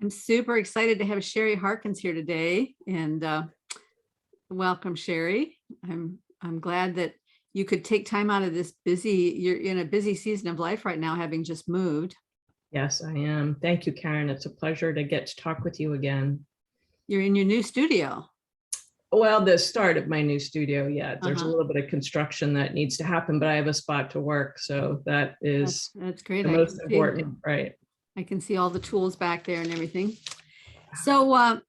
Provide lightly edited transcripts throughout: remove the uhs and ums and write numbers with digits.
I'm super excited to have Sherie Harkins here today, and welcome, Sherie. I'm glad that you could take time out of this busy. You're in a busy season of life right now, having just moved. Yes, I am. Thank you, Karen. It's a pleasure to get to talk with you again. You're in your new studio. Well, the start of my new studio, yeah. There's a Uh-huh. little bit of construction that needs to happen, but I have a spot to work, so that is That's great. the most important, right? I can see all the tools back there and everything. So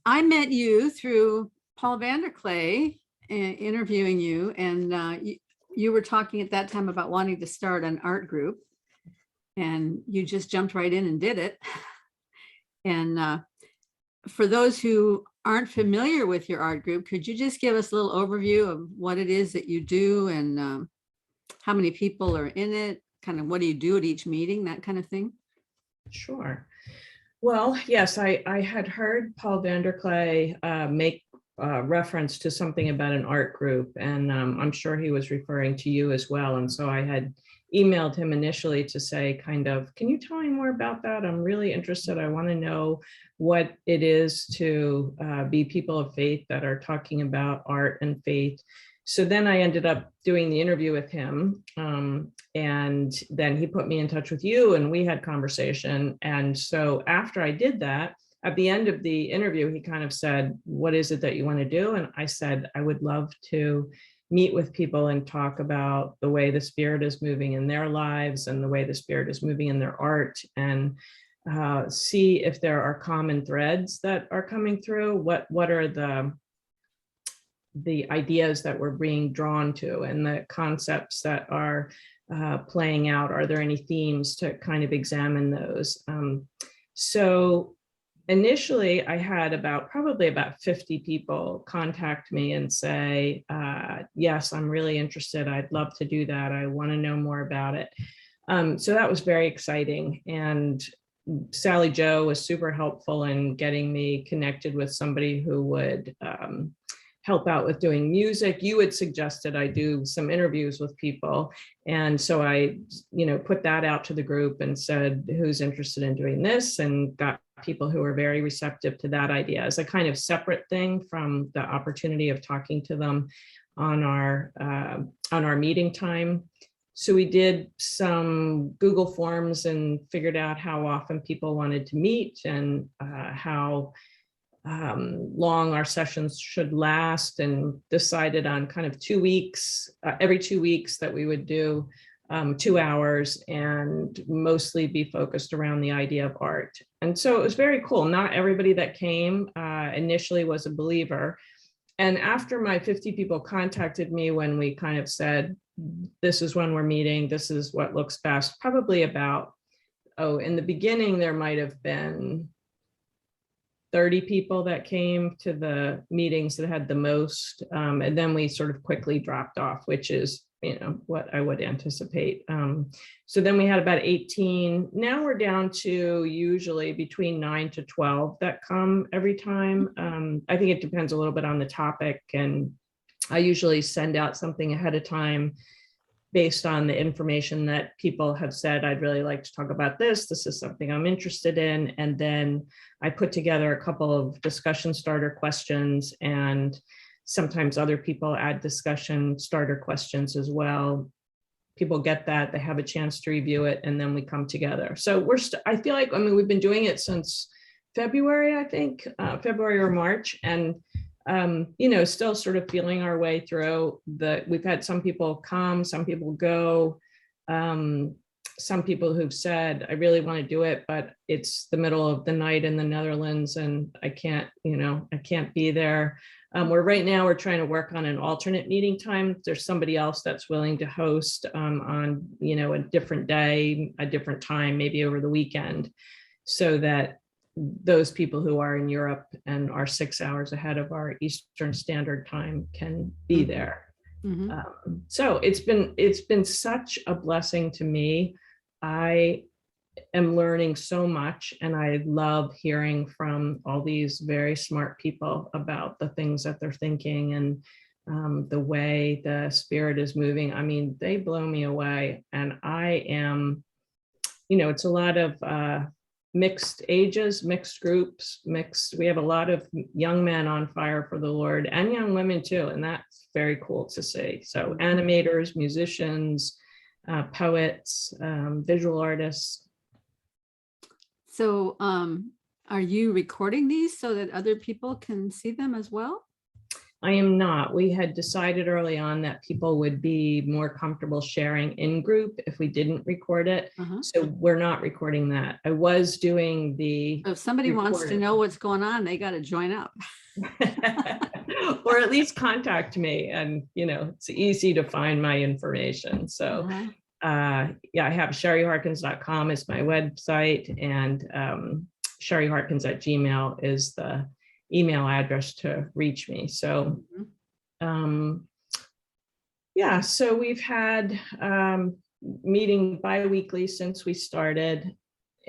I met you through Paul VanderKlay, interviewing you, and you were talking at that time about wanting to start an art group, and you just jumped right in and did it. And for those who aren't familiar with your art group, could you just give us a little overview of what it is that you do and how many people are in it? Kind of what do you do at each meeting, that kind of thing? Sure. Well, yes, I had heard Paul VanderKlay make reference to something about an art group, and I'm sure he was referring to you as well. And so I had emailed him initially to say, kind of, can you tell me more about that? I'm really interested. I want to know what it is to be people of faith that are talking about art and faith. So then I ended up doing the interview with him, and then he put me in touch with you, and we had conversation. And so after I did that, at the end of the interview, he kind of said, what is it that you want to do? And I said, I would love to meet with people and talk about the way the Spirit is moving in their lives and the way the Spirit is moving in their art, and see if there are common threads that are coming through. What are the ideas that we're being drawn to and the concepts that are playing out? Are there any themes to kind of examine those? So initially I had probably about 50 people contact me and say, yes, I'm really interested. I'd love to do that. I want to know more about it. So that was very exciting. And Sally Jo was super helpful in getting me connected with somebody who would help out with doing music. You had suggested I do some interviews with people. And so I, put that out to the group and said, who's interested in doing this? And got people who were very receptive to that idea as a kind of separate thing from the opportunity of talking to them on our meeting time. So we did some Google Forms and figured out how often people wanted to meet and how long our sessions should last, and decided on kind of 2 weeks, every 2 weeks, that we would do 2 hours and mostly be focused around the idea of art. And so it was very cool. Not everybody that came initially was a believer. And after my 50 people contacted me, when we kind of said, this is when we're meeting, this is what looks best, probably about, in the beginning, there might have been 30 people that came to the meetings that had the most. And then we sort of quickly dropped off, which is, what I would anticipate. So then we had about 18. Now we're down to usually between 9 to 12 that come every time. I think it depends a little bit on the topic. And I usually send out something ahead of time based on the information that people have said, I'd really like to talk about this. This is something I'm interested in. And then I put together a couple of discussion starter questions, and sometimes other people add discussion starter questions as well. People get that, they have a chance to review it, and then we come together. So I feel like, we've been doing it since February, I think, February or March. And still sort of feeling our way through. We've had some people come, some people go, some people who've said, I really want to do it, but it's the middle of the night in the Netherlands and I can't be there. Right now we're trying to work on an alternate meeting time. There's somebody else that's willing to host on, a different day, a different time, maybe over the weekend, so that those people who are in Europe and are 6 hours ahead of our Eastern Standard Time can be there. Mm-hmm. So it's been such a blessing to me. I am learning so much, and I love hearing from all these very smart people about the things that they're thinking and the way the Spirit is moving. They blow me away, and I am, it's a lot of mixed ages, mixed groups, mixed. We have a lot of young men on fire for the Lord and young women too. And that's very cool to see. So animators, musicians, poets, visual artists. So are you recording these so that other people can see them as well? I am not. We had decided early on that people would be more comfortable sharing in group if we didn't record it. So we're not recording that. I was doing the. So if somebody wants to know what's going on, they got to join up. Or at least contact me, and it's easy to find my information. So yeah, I have SherieHarkins.com is my website, and SherieHarkins@gmail is the email address to reach me. So yeah, so we've had meeting bi-weekly since we started.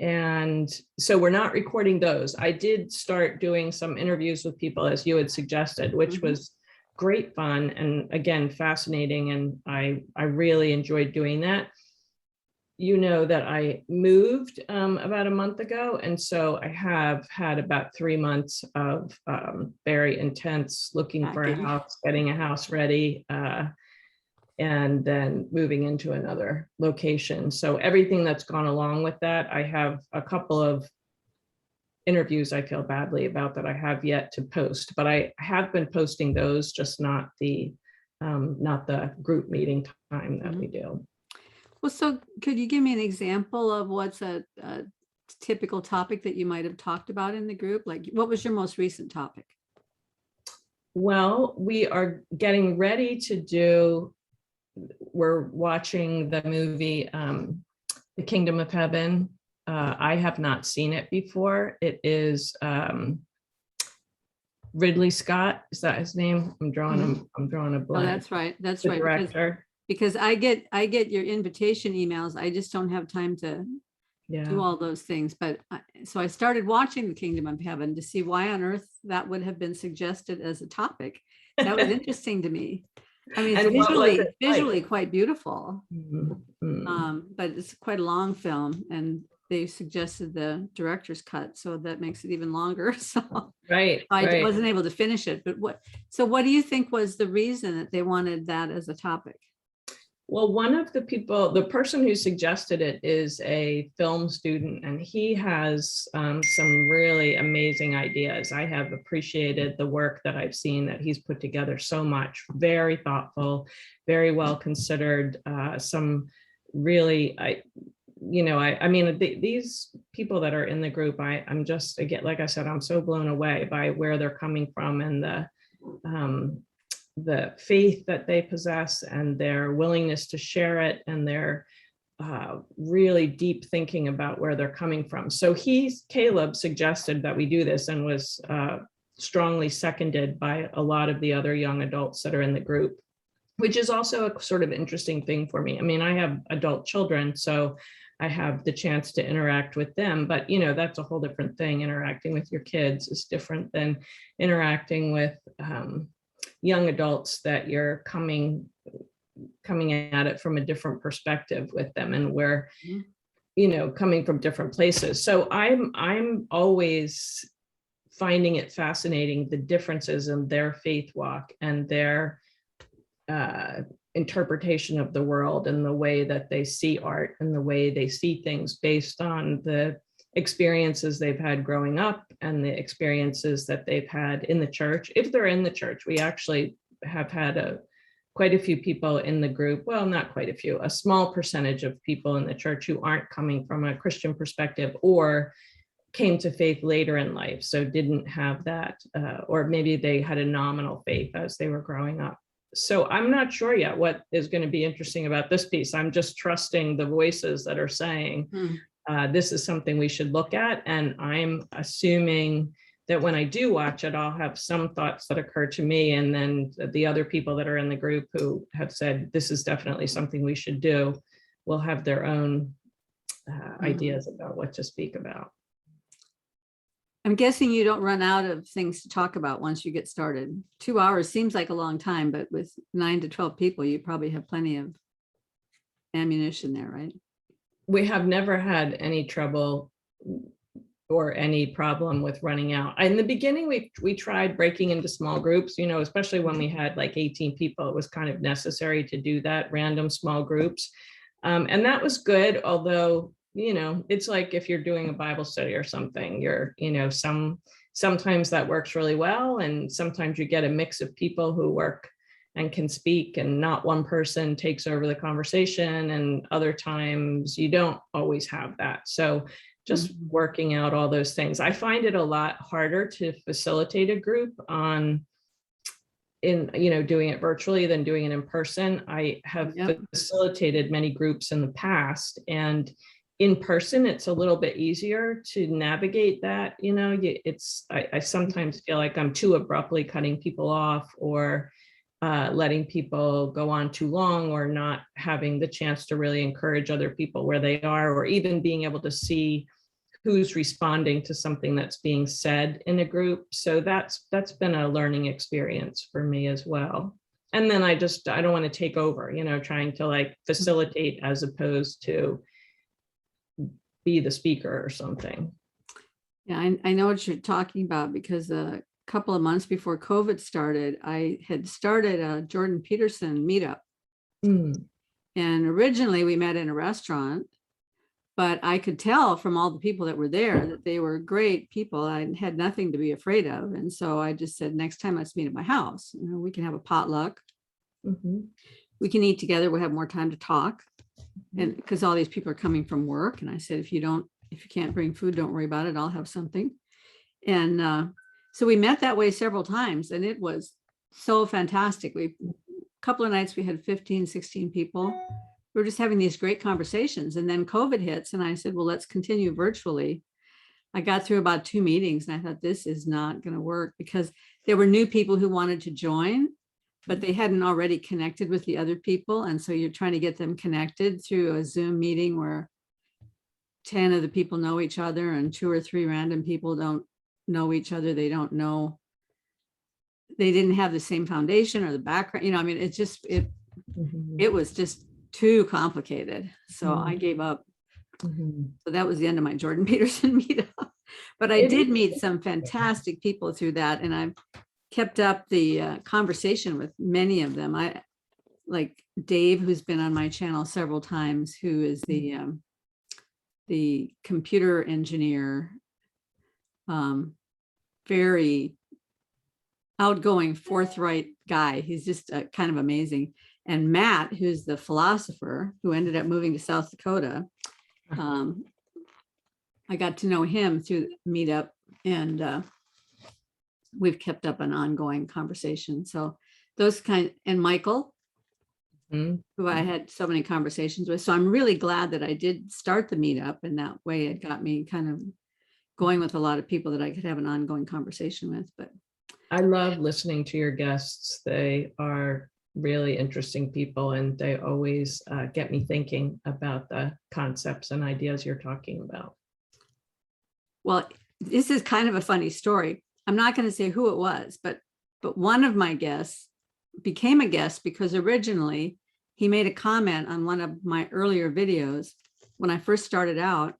And so we're not recording those. I did start doing some interviews with people, as you had suggested, which was great fun and again fascinating, and I really enjoyed doing that. You know that I moved about a month ago, and so I have had about 3 months of very intense looking for a house, getting a house ready, and then moving into another location. So everything that's gone along with that, I have a couple of interviews I feel badly about that I have yet to post, but I have been posting those, just not the group meeting time that we do. Well, so could you give me an example of what's a typical topic that you might have talked about in the group? Like, what was your most recent topic? Well, we are getting ready to do, we're watching the movie, The Kingdom of Heaven. I have not seen it before. It is Ridley Scott. Is that his name? I'm drawing a blank. Oh, that's right. That's the right. Director. Because I get your invitation emails. I just don't have time to do all those things. But so I started watching The Kingdom of Heaven to see why on earth that would have been suggested as a topic. That was interesting to me. I mean, it's visually quite beautiful, but it's quite a long film, and they suggested the director's cut, so that makes it even longer. So I wasn't able to finish it. But what do you think was the reason that they wanted that as a topic? Well, one of the people, the person who suggested it is a film student, and he has some really amazing ideas. I have appreciated the work that I've seen that he's put together so much. Very thoughtful, very well considered, some really, I mean, these people that are in the group, I'm just, again, like I said, I'm so blown away by where they're coming from and the faith that they possess and their willingness to share it and their really deep thinking about where they're coming from. So Caleb suggested that we do this, and was strongly seconded by a lot of the other young adults that are in the group, which is also a sort of interesting thing for me. I mean, I have adult children, so I have the chance to interact with them, but that's a whole different thing. Interacting with your kids is different than interacting with young adults that you're coming at it from a different perspective with them, and we're coming from different places. So I'm always finding it fascinating, the differences in their faith walk and their interpretation of the world, and the way that they see art and the way they see things based on the experiences they've had growing up and the experiences that they've had in the church. If they're in the church, we actually have had quite a few people in the group, well, not quite a few, a small percentage of people in the church who aren't coming from a Christian perspective or came to faith later in life, so didn't have that, or maybe they had a nominal faith as they were growing up. So I'm not sure yet what is going to be interesting about this piece. I'm just trusting the voices that are saying, this is something we should look at. And I'm assuming that when I do watch it, I'll have some thoughts that occur to me. And then the other people that are in the group who have said, this is definitely something we should do, will have their own ideas about what to speak about. I'm guessing you don't run out of things to talk about once you get started. 2 hours seems like a long time, but with 9 to 12 people, you probably have plenty of ammunition there, right? We have never had any trouble or any problem with running out. In the beginning, we tried breaking into small groups, especially when we had like 18 people, it was kind of necessary to do that, random small groups. And that was good, although, it's like if you're doing a Bible study or something, sometimes that works really well. And sometimes you get a mix of people who work and can speak, and not one person takes over the conversation. And other times you don't always have that. So just working out all those things. I find it a lot harder to facilitate a group doing it virtually than doing it in person. I have facilitated many groups in the past, and in person, it's a little bit easier to navigate that. I sometimes feel like I'm too abruptly cutting people off, or letting people go on too long, or not having the chance to really encourage other people where they are, or even being able to see who's responding to something that's being said in a group. So that's been a learning experience for me as well. And then I don't want to take over, trying to like facilitate as opposed to be the speaker or something. Yeah, I know what you're talking about, because a couple of months before COVID started, I had started a Jordan Peterson meetup. And originally we met in a restaurant, but I could tell from all the people that were there that they were great people. I had nothing to be afraid of. And so I just said, next time let's meet at my house. We can have a potluck. We can eat together. We'll have more time to talk. And because all these people are coming from work. And I said, if you can't bring food, don't worry about it. I'll have something. And so we met that way several times, and it was so fantastic. A couple of nights we had 15, 16 people. We were just having these great conversations. And then COVID hits, and I said, well, let's continue virtually. I got through about 2 meetings, and I thought, this is not going to work, because there were new people who wanted to join, but they hadn't already connected with the other people. And so you're trying to get them connected through a Zoom meeting where 10 of the people know each other and 2 or 3 random people don't know each other. They don't know, they didn't have the same foundation or the background. It was just too complicated. So I gave up. So that was the end of my Jordan Peterson meetup. But I did meet some fantastic people through that, and I've kept up the conversation with many of them. I like Dave, who's been on my channel several times, who is the computer engineer, very outgoing, forthright guy. He's just kind of amazing. And Matt, who's the philosopher who ended up moving to South Dakota, I got to know him through the meetup, and we've kept up an ongoing conversation. So those and Michael, who I had so many conversations with. So I'm really glad that I did start the meetup, and that way it got me kind of going with a lot of people that I could have an ongoing conversation with. But I love listening to your guests. They are really interesting people, and they always get me thinking about the concepts and ideas you're talking about. Well, this is kind of a funny story. I'm not going to say who it was, but one of my guests became a guest because originally he made a comment on one of my earlier videos when I first started out.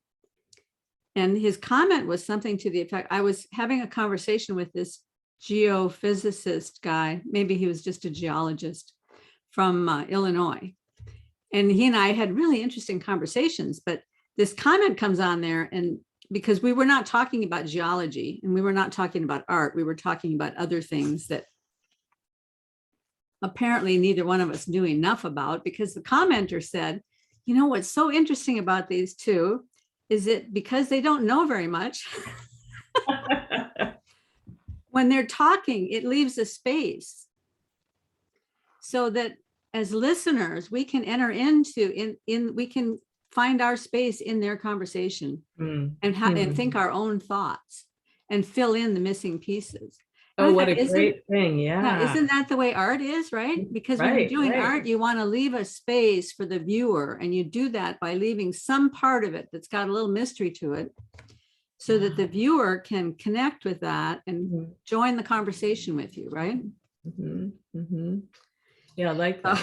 And his comment was something to the effect, I was having a conversation with this geophysicist guy, maybe he was just a geologist from Illinois. And he and I had really interesting conversations, but this comment comes on there, and because we were not talking about geology and we were not talking about art, we were talking about other things that apparently neither one of us knew enough about, because the commenter said, what's so interesting about these two is that because they don't know very much, when they're talking, it leaves a space so that as listeners, we can enter into, we can find our space in their conversation and think our own thoughts and fill in the missing pieces. Oh, what a great thing. Yeah. Isn't that the way art is, right? Because when you're doing art, you want to leave a space for the viewer, and you do that by leaving some part of it that's got a little mystery to it, so that the viewer can connect with that and join the conversation with you, right? Yeah, I like that.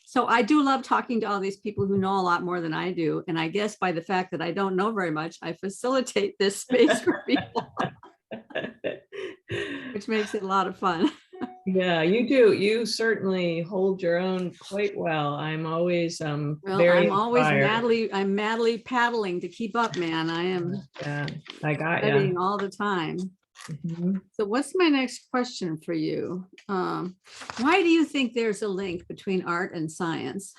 So I do love talking to all these people who know a lot more than I do. And I guess by the fact that I don't know very much, I facilitate this space for people, which makes it a lot of fun. Yeah, you do. You certainly hold your own quite well. I'm always Well, very I'm always inspired. madly paddling to keep up, man. I am Yeah, I got studying you. all the time. Mhm. So what's my next question for you? Why do you think there's a link between art and science?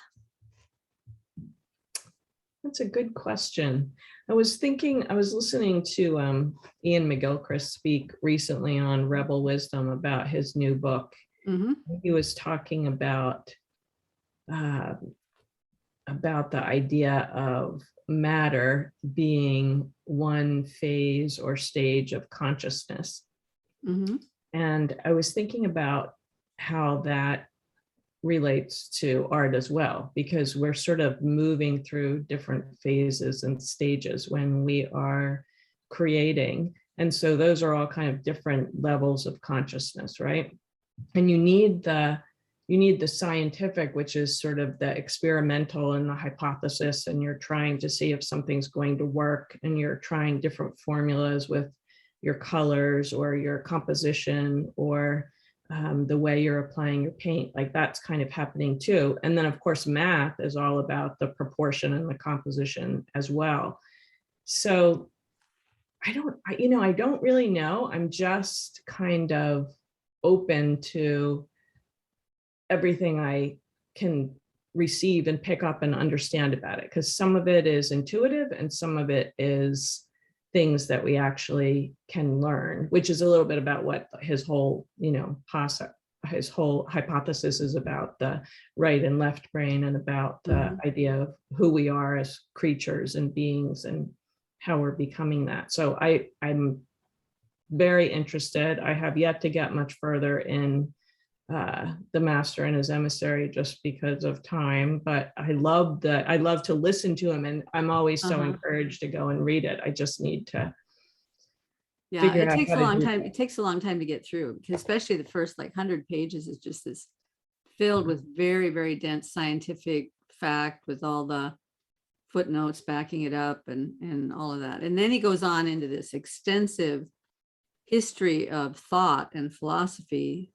That's a good question. I was listening to Ian McGilchrist speak recently on Rebel Wisdom about his new book. Mhm. He was talking uh, about the idea of matter being one phase or stage of consciousness. Mhm. And I was thinking about how that relates to art as well, because we're sort of moving through different phases and stages when we are creating. And so those are all kind of different levels of consciousness, right? And you need the scientific, which is sort of the experimental and the hypothesis, and you're trying to see if something's going to work, and you're trying different formulas with your colors or your composition or the way you're applying your paint. Like that's kind of happening too. And then of course math is all about the proportion and the composition as well. So I don't really know. I'm just kind of open to everything I can receive and pick up and understand about it, because some of it is intuitive and some of it is things that we actually can learn, which is a little bit about what his whole, his whole hypothesis is about, the right and left brain, and about the idea of who we are as creatures and beings and how we're becoming that. So I'm very interested. I have yet to get much further in the master and his emissary just because of time, but I love to listen to him, and I'm always so encouraged to go and read it. I just need to Yeah, figure it out takes how a to long do time. it. It takes a long time to get through, because especially the first like 100 pages is just this filled with very, very dense scientific fact with all the footnotes backing it up and all of that. And then he goes on into this extensive history of thought and philosophy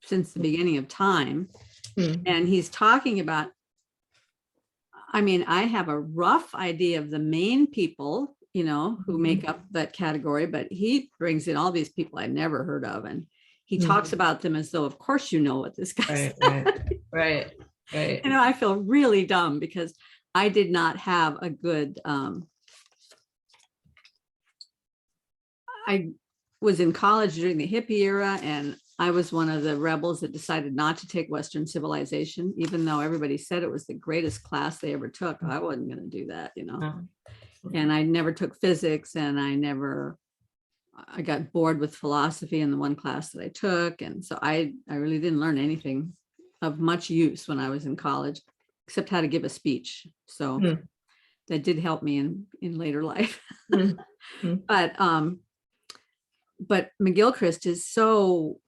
since the beginning of time. And he's talking about, I mean, I have a rough idea of the main people, who make up that category, but he brings in all these people I've never heard of. And he talks about them as though, of course, what this guy said. Right. I feel really dumb because I did not have a good, I was in college during the hippie era, and I was one of the rebels that decided not to take Western civilization, even though everybody said it was the greatest class they ever took. I wasn't going to do that, And I never took physics, and I got bored with philosophy in the one class that I took. And so I really didn't learn anything of much use when I was in college, except how to give a speech. So that did help me in later life. But McGilchrist is so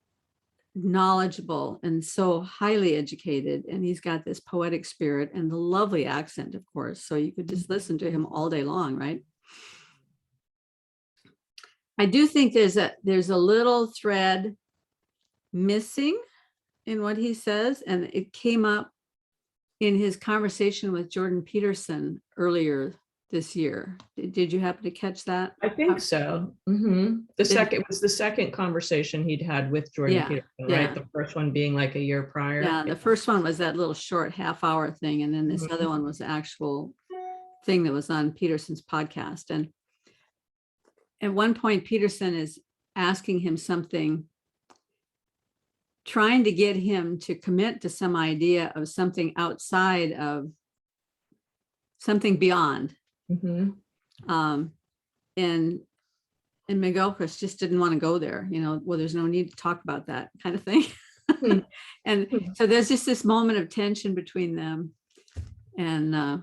knowledgeable and so highly educated, and he's got this poetic spirit and the lovely accent, of course, so you could just listen to him all day long, right? I do think there's a little thread missing in what he says, and it came up in his conversation with Jordan Peterson earlier this year. Did you happen to catch that? I think so. It was the second conversation he'd had with Jordan Peterson, right? The first one being like a year prior. Yeah, the first one was that little short half-hour thing, and then this other one was the actual thing that was on Peterson's podcast. And at one point, Peterson is asking him something, trying to get him to commit to some idea of something outside of something beyond. And McGilchrist just didn't want to go there, well, there's no need to talk about that kind of thing. And so there's just this moment of tension between them. And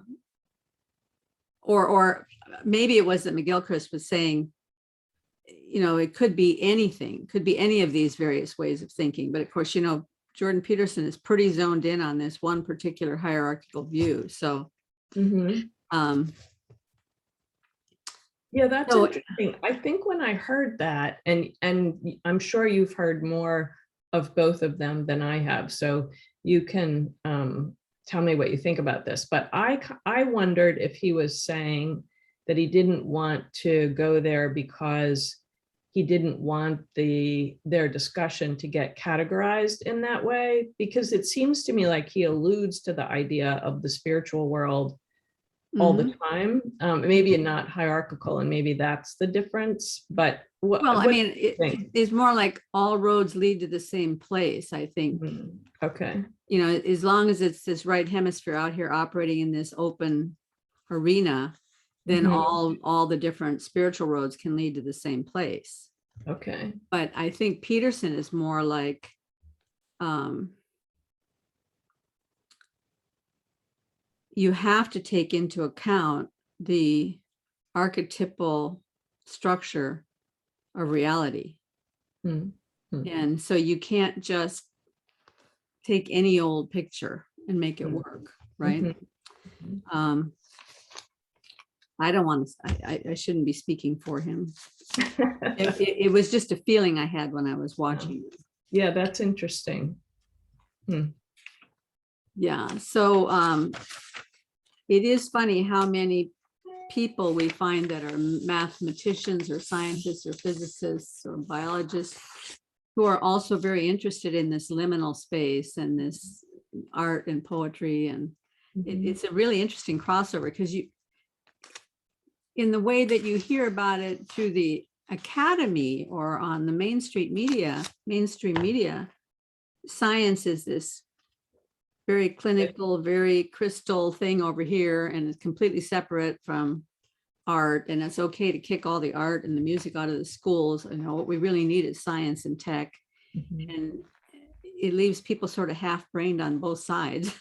or maybe it was that McGilchrist was saying, it could be anything, could be any of these various ways of thinking. But of course, Jordan Peterson is pretty zoned in on this one particular hierarchical view. So, Mhm. Yeah, that's So- interesting. I think when I heard that, and I'm sure you've heard more of both of them than I have, so you can tell me what you think about this. But I wondered if he was saying that he didn't want to go there because he didn't want their discussion to get categorized in that way, because it seems to me like he alludes to the idea of the spiritual world all the time, maybe not hierarchical, and maybe that's the difference. But well, I what mean, do you think? it's more like all roads lead to the same place, I think. Okay. You know, as long as it's this right hemisphere out here operating in this open arena, then Mhm. all the different spiritual roads can lead to the same place. Okay. But I think Peterson is more like, you have to take into account the archetypal structure of reality. Mhm. And so you can't just take any old picture and make it Mhm. work, right? Mhm. I don't want to, I shouldn't be speaking for him. It was just a feeling I had when I was watching. Yeah, that's interesting. Yeah, so it is funny how many people we find that are mathematicians or scientists or physicists or biologists who are also very interested in this liminal space and this art and poetry. And it's a really interesting crossover, because you, in the way that you hear about it through the academy or on the mainstream media, science is this very clinical, very crystal thing over here, and it's completely separate from art. And it's okay to kick all the art and the music out of the schools. You know, what we really need is science and tech. And it leaves people sort of half-brained on both sides.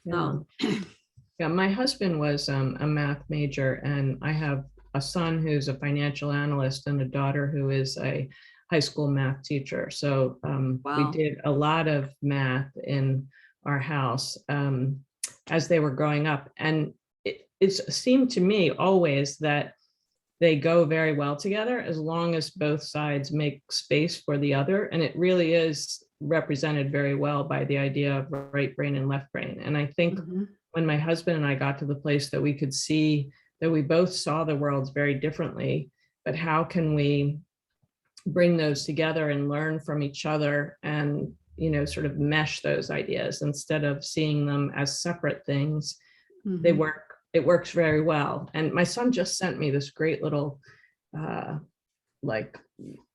Yeah. Yeah, my husband was a math major, and I have a son who's a financial analyst and a daughter who is a high school math teacher. So we Wow. did a lot of math in our house as they were growing up. And it seemed to me always that they go very well together as long as both sides make space for the other. And it really is represented very well by the idea of right brain and left brain. And I think when my husband and I got to the place that we could see that we both saw the worlds very differently, but how can we bring those together and learn from each other and, you know, sort of mesh those ideas instead of seeing them as separate things. It works very well. And my son just sent me this great little like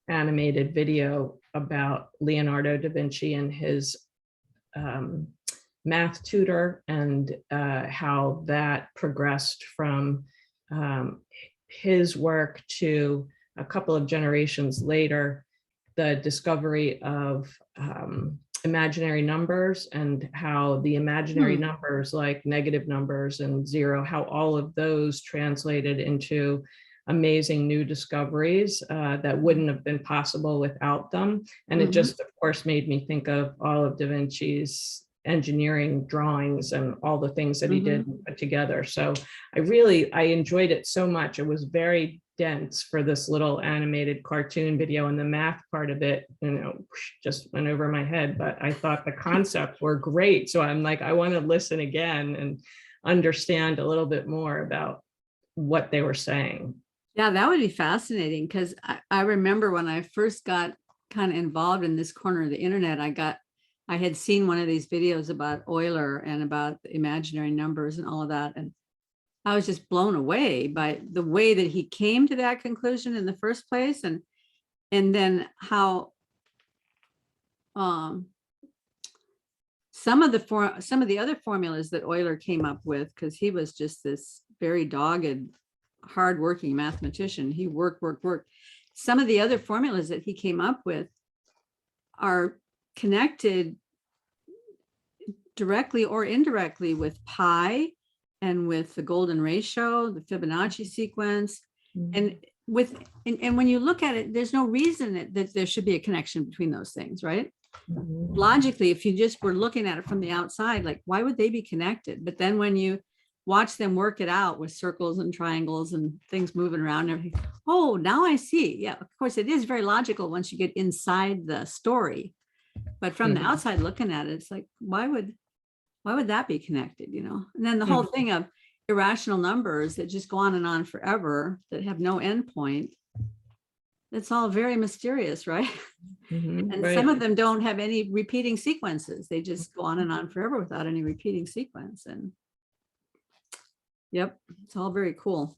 animated video about Leonardo da Vinci and his math tutor, and how that progressed from his work to a couple of generations later, the discovery of imaginary numbers, and how the imaginary numbers like negative numbers and zero, how all of those translated into amazing new discoveries that wouldn't have been possible without them. And it just, of course, made me think of all of Da Vinci's engineering drawings and all the things that he did put together. So I enjoyed it so much. It was very dense for this little animated cartoon video, and the math part of it, you know, just went over my head, but I thought the concepts were great. So I'm like, I want to listen again and understand a little bit more about what they were saying. Yeah, that would be fascinating, because I remember when I first got kind of involved in this corner of the internet, I had seen one of these videos about Euler and about the imaginary numbers and all of that. And I was just blown away by the way that he came to that conclusion in the first place. And then how some of the other formulas that Euler came up with, because he was just this very dogged, hardworking mathematician. He worked. Some of the other formulas that he came up with are connected directly or indirectly with pi and with the golden ratio, the Fibonacci sequence. And when you look at it, there's no reason that there should be a connection between those things, right? logically, if you just were looking at it from the outside, like, why would they be connected? But then when you watch them work it out with circles and triangles and things moving around and everything, oh, now I see. Yeah, of course, it is very logical once you get inside the story. But from the outside looking at it, it's like, why would that be connected, you know? And then the whole thing of irrational numbers that just go on and on forever, that have no end point. It's all very mysterious, right? And right. some of them don't have any repeating sequences. They just go on and on forever without any repeating sequence. And yep, it's all very cool.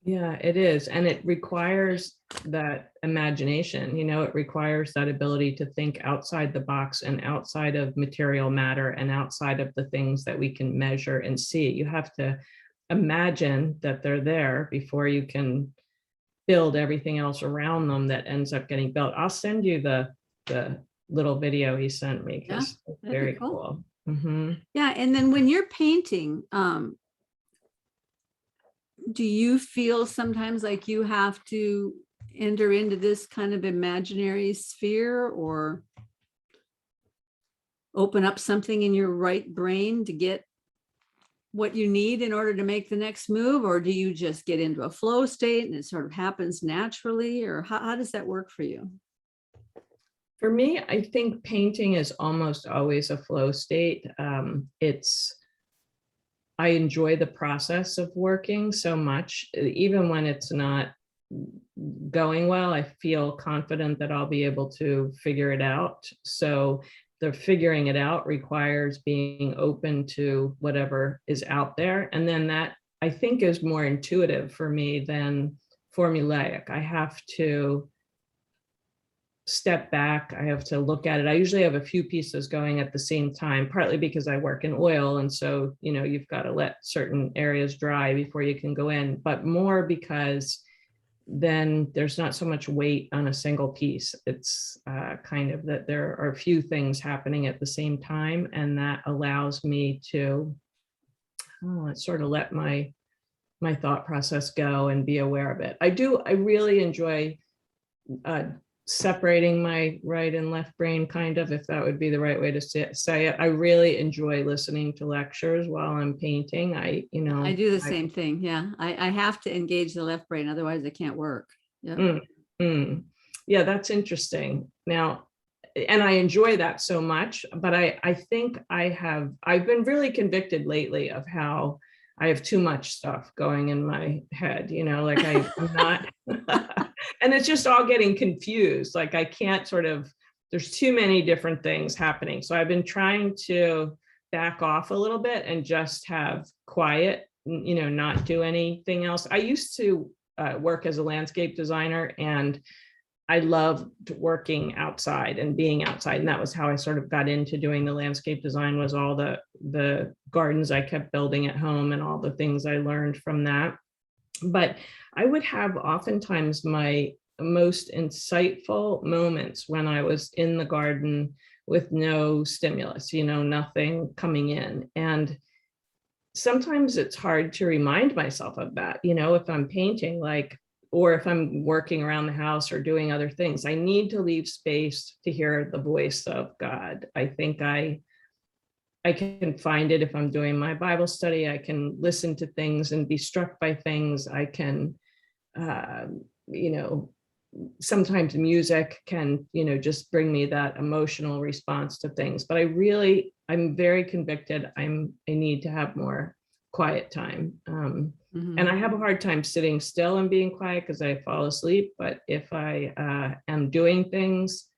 Yeah, it is. And it requires that imagination, you know, it requires that ability to think outside the box and outside of material matter and outside of the things that we can measure and see. You have to imagine that they're there before you can build everything else around them that ends up getting built. I'll send you the little video he sent me because it's very cool. Yeah, and then when you're painting, do you feel sometimes like you have to enter into this kind of imaginary sphere or open up something in your right brain to get what you need in order to make the next move? Or do you just get into a flow state and it sort of happens naturally? Or how does that work for you? For me, I think painting is almost always a flow state. I enjoy the process of working so much, even when it's not going well, I feel confident that I'll be able to figure it out. So the figuring it out requires being open to whatever is out there. And then that, I think, is more intuitive for me than formulaic. I have to step back. I have to look at it. I usually have a few pieces going at the same time, partly because I work in oil. And so, you know, you've got to let certain areas dry before you can go in, but more because then there's not so much weight on a single piece. It's kind of that there are a few things happening at the same time. And that allows me to sort of let my thought process go and be aware of it. I really enjoy separating my right and left brain, kind of, if that would be the right way to say it. I really enjoy listening to lectures while I'm painting. I do the same thing. Yeah. I have to engage the left brain. Otherwise it can't work. Yeah. Yeah, that's interesting. Now, and I enjoy that so much, but I think I've been really convicted lately of how I have too much stuff going in my head, you know, like I'm not, and it's just all getting confused. Like I can't there's too many different things happening. So I've been trying to back off a little bit and just have quiet, you know, not do anything else. I used to work as a landscape designer, and I loved working outside and being outside. And that was how I sort of got into doing the landscape design, was all the gardens I kept building at home and all the things I learned from that. But I would have oftentimes my most insightful moments when I was in the garden with no stimulus, you know, nothing coming in. And sometimes it's hard to remind myself of that, you know, if I'm painting, like, or if I'm working around the house or doing other things, I need to leave space to hear the voice of God. I think I can find it if I'm doing my Bible study. I can listen to things and be struck by things. I can, you know, sometimes music can, you know, just bring me that emotional response to things. But I'm very convicted. I need to have more quiet time. And I have a hard time sitting still and being quiet because I fall asleep. But if I am doing things,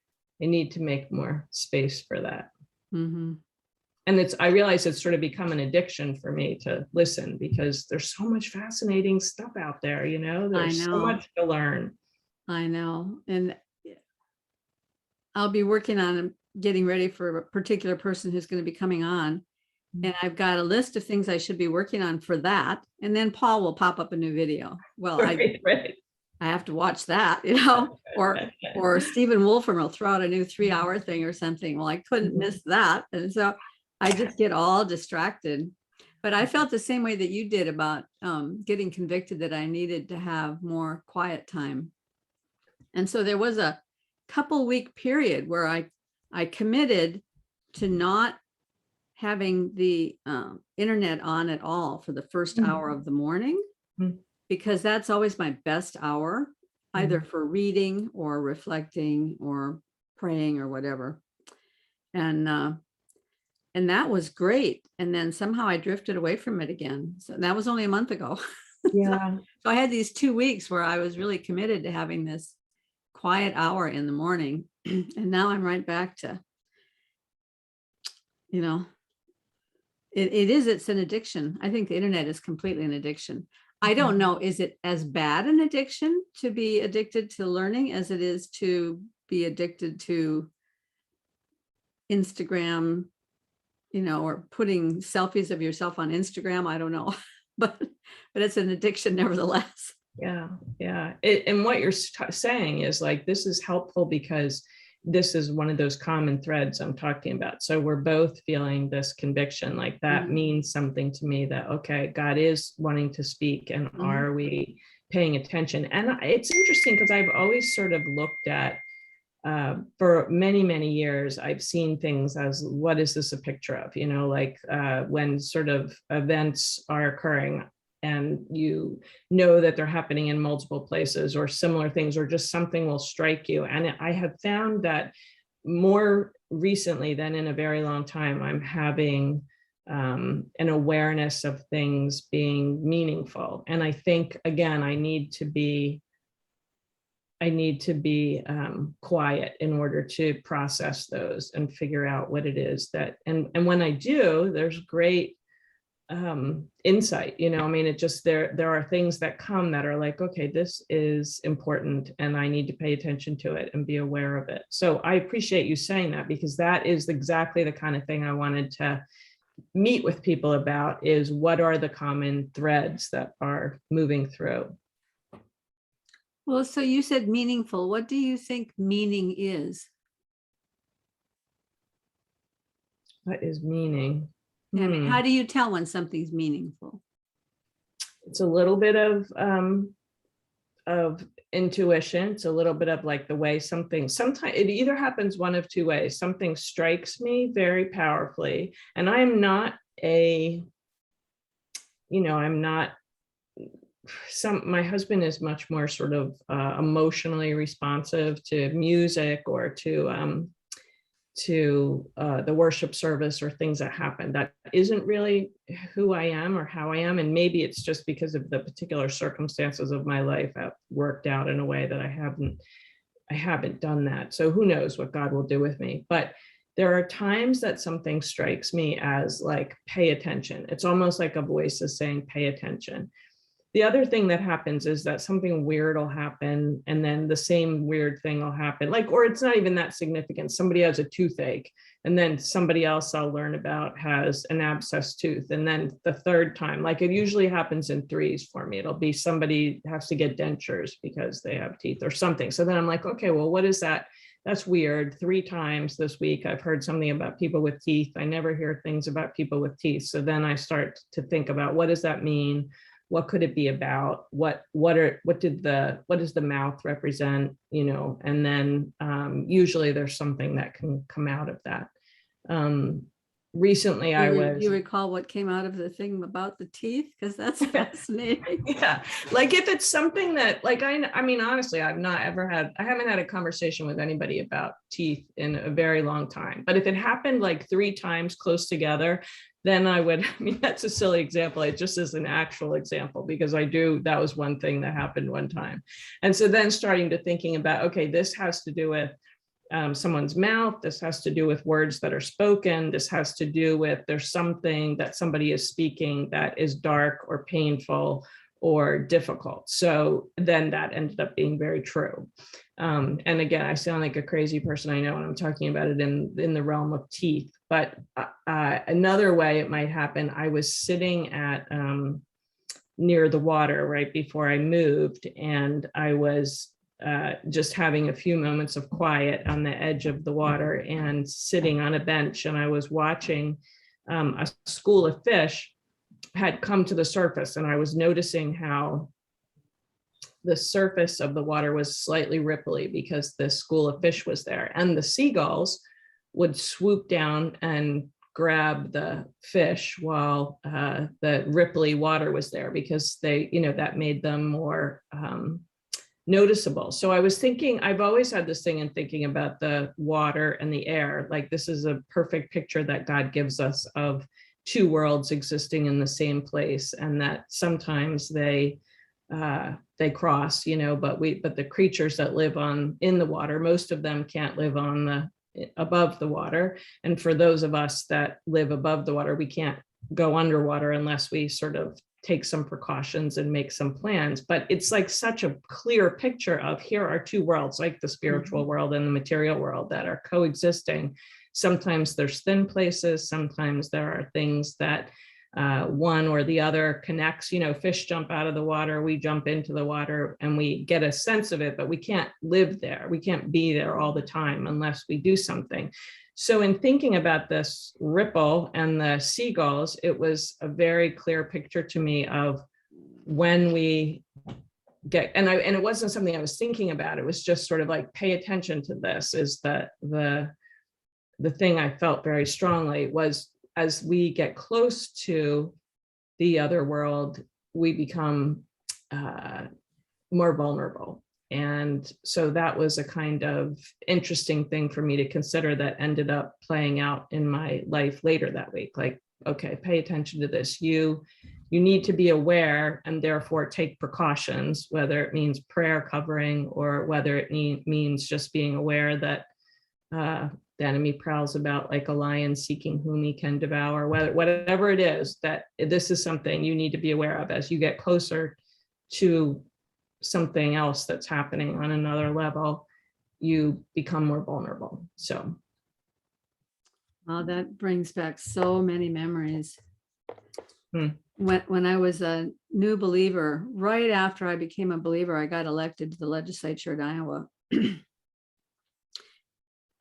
I need to make more space for that. And I realize it's sort of become an addiction for me to listen, because there's so much fascinating stuff out there, you know, there's so much to learn. I know. And I'll be working on getting ready for a particular person who's going to be coming on. And I've got a list of things I should be working on for that. And then Paul will pop up a new video. Well, right. I have to watch that, you know, or Stephen Wolfram will throw out a new 3-hour thing or something. Well, I couldn't miss that. And so I just get all distracted. But I felt the same way that you did about getting convicted that I needed to have more quiet time. And so there was a couple week period where I I committed to not having the internet on at all for the first hour of the morning, because that's always my best hour, either for reading or reflecting or praying or whatever. And that was great. And then somehow I drifted away from it again. So that was only a month ago. Yeah. So I had these 2 weeks where I was really committed to having this quiet hour in the morning. And now I'm right back to, it's an addiction. I think the internet is completely an addiction. I don't know, is it as bad an addiction to be addicted to learning as it is to be addicted to Instagram, or putting selfies of yourself on Instagram? I don't know, but it's an addiction nevertheless. Yeah. And what you're saying is like, this is helpful because this is one of those common threads I'm talking about. So we're both feeling this conviction, like that means something to me, that, okay, God is wanting to speak, and are we paying attention? And it's interesting because I've always sort of looked at, for many, many years, I've seen things as, what is this a picture of? Like when sort of events are occurring and you know that they're happening in multiple places or similar things, or just something will strike you. And I have found that more recently than in a very long time, I'm having an awareness of things being meaningful. And I think, again, I need to be quiet in order to process those and figure out what it is that, and when I do, there's great insight, it just, there are things that come that are like, okay, this is important and I need to pay attention to it and be aware of it. So I appreciate you saying that, because that is exactly the kind of thing I wanted to meet with people about, is what are the common threads that are moving through. Well, so you said meaningful. What do you think meaning is? What is meaning? I mean, how do you tell when something's meaningful? It's a little bit of intuition. It's a little bit of like the way sometimes it either happens one of two ways. Something strikes me very powerfully, and I'm not my husband is much more sort of emotionally responsive to music or to the worship service or things that happen. That isn't really who I am or how I am. And maybe it's just because of the particular circumstances of my life have worked out in a way that I haven't done that. So who knows what God will do with me. But there are times that something strikes me as like, pay attention. It's almost like a voice is saying, pay attention. The other thing that happens is that something weird will happen, and then the same weird thing will happen. Like, or it's not even that significant. Somebody has a toothache, and then somebody else I'll learn about has an abscess tooth. And then the third time, like it usually happens in threes for me. It'll be somebody has to get dentures because they have teeth or something. So then I'm like, okay, well, what is that? That's weird. 3 times this week, I've heard something about people with teeth. I never hear things about people with teeth. So then I start to think about, what does that mean? What could it be about? What does the mouth represent? And then usually there's something that can come out of that. Recently, you recall what came out of the thing about the teeth? Because that's fascinating. Yeah, like if it's something that, like, I mean, honestly, I haven't had a conversation with anybody about teeth in a very long time. But if it happened like 3 times close together, then that's a silly example. It just is an actual example, because that was one thing that happened one time. And so then starting to thinking about, okay, this has to do with someone's mouth. This has to do with words that are spoken. This has to do with, there's something that somebody is speaking that is dark or painful or difficult. So then that ended up being very true. And again, I sound like a crazy person, I know, when I'm talking about it in the realm of teeth. But another way it might happen, I was sitting at near the water right before I moved, and I was just having a few moments of quiet on the edge of the water and sitting on a bench, and I was watching a school of fish had come to the surface, and I was noticing how the surface of the water was slightly ripply because the school of fish was there, and the seagulls would swoop down and grab the fish while the ripply water was there, because they, that made them more noticeable. So I was thinking, I've always had this thing in thinking about the water and the air, like this is a perfect picture that God gives us of two worlds existing in the same place, and that sometimes they cross, but the creatures that live in the water, most of them can't live above the water. And for those of us that live above the water, we can't go underwater unless we sort of take some precautions and make some plans. But it's like such a clear picture of, here are two worlds, like the spiritual world and the material world, that are coexisting. Sometimes there's thin places, sometimes there are things that one or the other connects. Fish jump out of the water, we jump into the water, and we get a sense of it, but we can't live there. We can't be there all the time unless we do something. So in thinking about this ripple and the seagulls, it was a very clear picture to me of when we get, and it wasn't something I was thinking about. It was just sort of like, pay attention to this, is the thing I felt very strongly was, as we get close to the other world, we become more vulnerable. And so that was a kind of interesting thing for me to consider that ended up playing out in my life later that week. Like, okay, pay attention to this. You need to be aware, and therefore take precautions, whether it means prayer covering or whether it means just being aware that the enemy prowls about like a lion seeking whom he can devour. Whatever it is, that this is something you need to be aware of as you get closer to something else that's happening on another level. You become more vulnerable. So that brings back so many memories. Hmm. When I was a new believer, right after I became a believer, I got elected to the legislature in Iowa.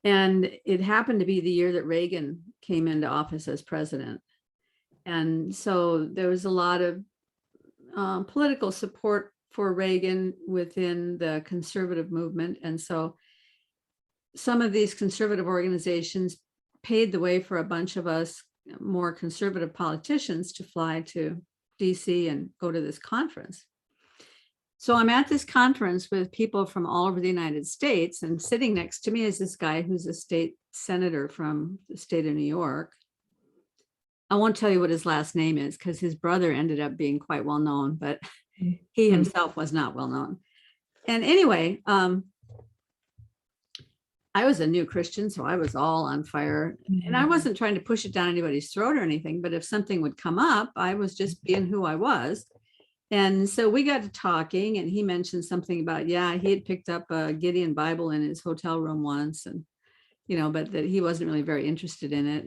And it happened to be the year that Reagan came into office as president. And so there was a lot of political support for Reagan within the conservative movement. And so some of these conservative organizations paid the way for a bunch of us more conservative politicians to fly to DC and go to this conference. So I'm at this conference with people from all over the United States, and sitting next to me is this guy who's a state senator from the state of New York. I won't tell you what his last name is because his brother ended up being quite well known, but he himself was not well known. And anyway, I was a new Christian, so I was all on fire. And I wasn't trying to push it down anybody's throat or anything, but if something would come up, I was just being who I was. And so we got to talking, and he mentioned something about, he had picked up a Gideon Bible in his hotel room once, and, but that he wasn't really very interested in it.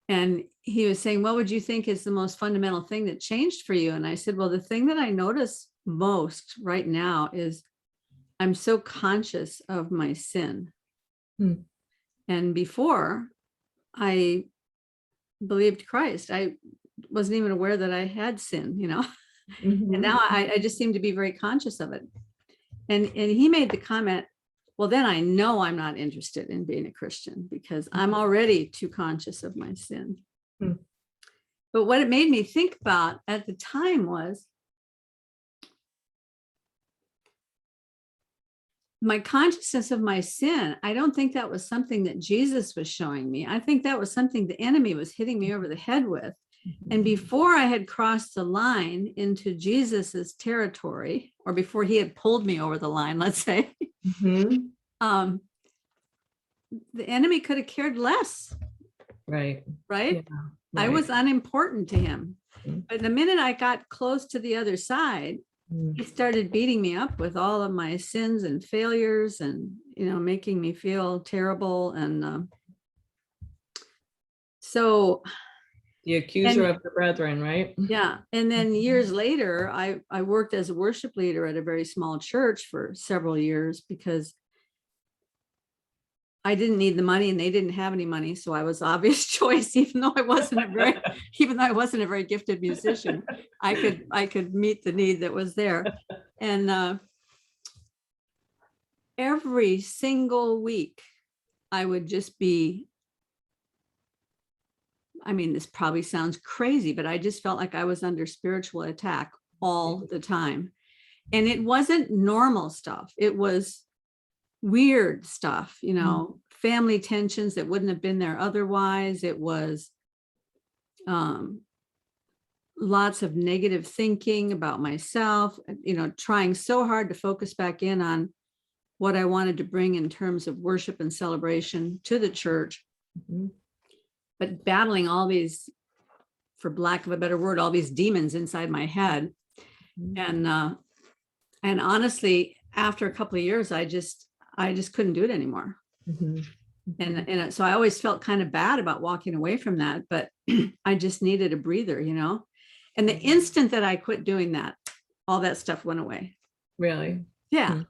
And he was saying, what would you think is the most fundamental thing that changed for you? And I said, well, the thing that I notice most right now is I'm so conscious of my sin. And before I believed Christ, I wasn't even aware that I had sin, And now I just seem to be very conscious of it. And he made the comment, well, then I know I'm not interested in being a Christian because I'm already too conscious of my sin. But what it made me think about at the time was my consciousness of my sin. I don't think that was something that Jesus was showing me. I think that was something the enemy was hitting me over the head with. And before I had crossed the line into Jesus's territory, or before he had pulled me over the line, let's say, the enemy could have cared less. Right. Yeah, I was unimportant to him. But the minute I got close to the other side, he started beating me up with all of my sins and failures and, making me feel terrible. And so the accuser of the brethren, right? Yeah. And then years later, I worked as a worship leader at a very small church for several years because I didn't need the money and they didn't have any money. So I was obvious choice, even though I wasn't a very gifted musician. I could meet the need that was there. And every single week I would just be, I mean, this probably sounds crazy, but I just felt like I was under spiritual attack all the time. And it wasn't normal stuff. It was weird stuff, you know, family tensions that wouldn't have been there otherwise. It was lots of negative thinking about myself, you know, trying so hard to focus back in on what I wanted to bring in terms of worship and celebration to the church, but battling all these, for lack of a better word, all these demons inside my head. And honestly, after a couple of years, I just couldn't do it anymore. And so I always felt kind of bad about walking away from that, but I just needed a breather, you know? And the instant that I quit doing that, all that stuff went away. Really? Yeah.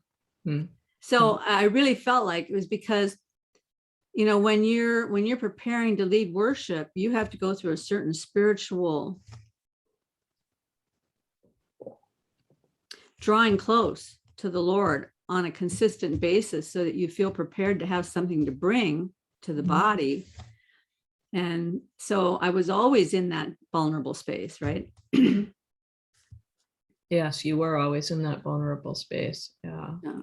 So I really felt like it was because, you know, when you're preparing to lead worship, you have to go through a certain spiritual drawing close to the Lord on a consistent basis so that you feel prepared to have something to bring to the body. And so I was always in that vulnerable space, right? Yes, you were always in that vulnerable space. Yeah. Yeah.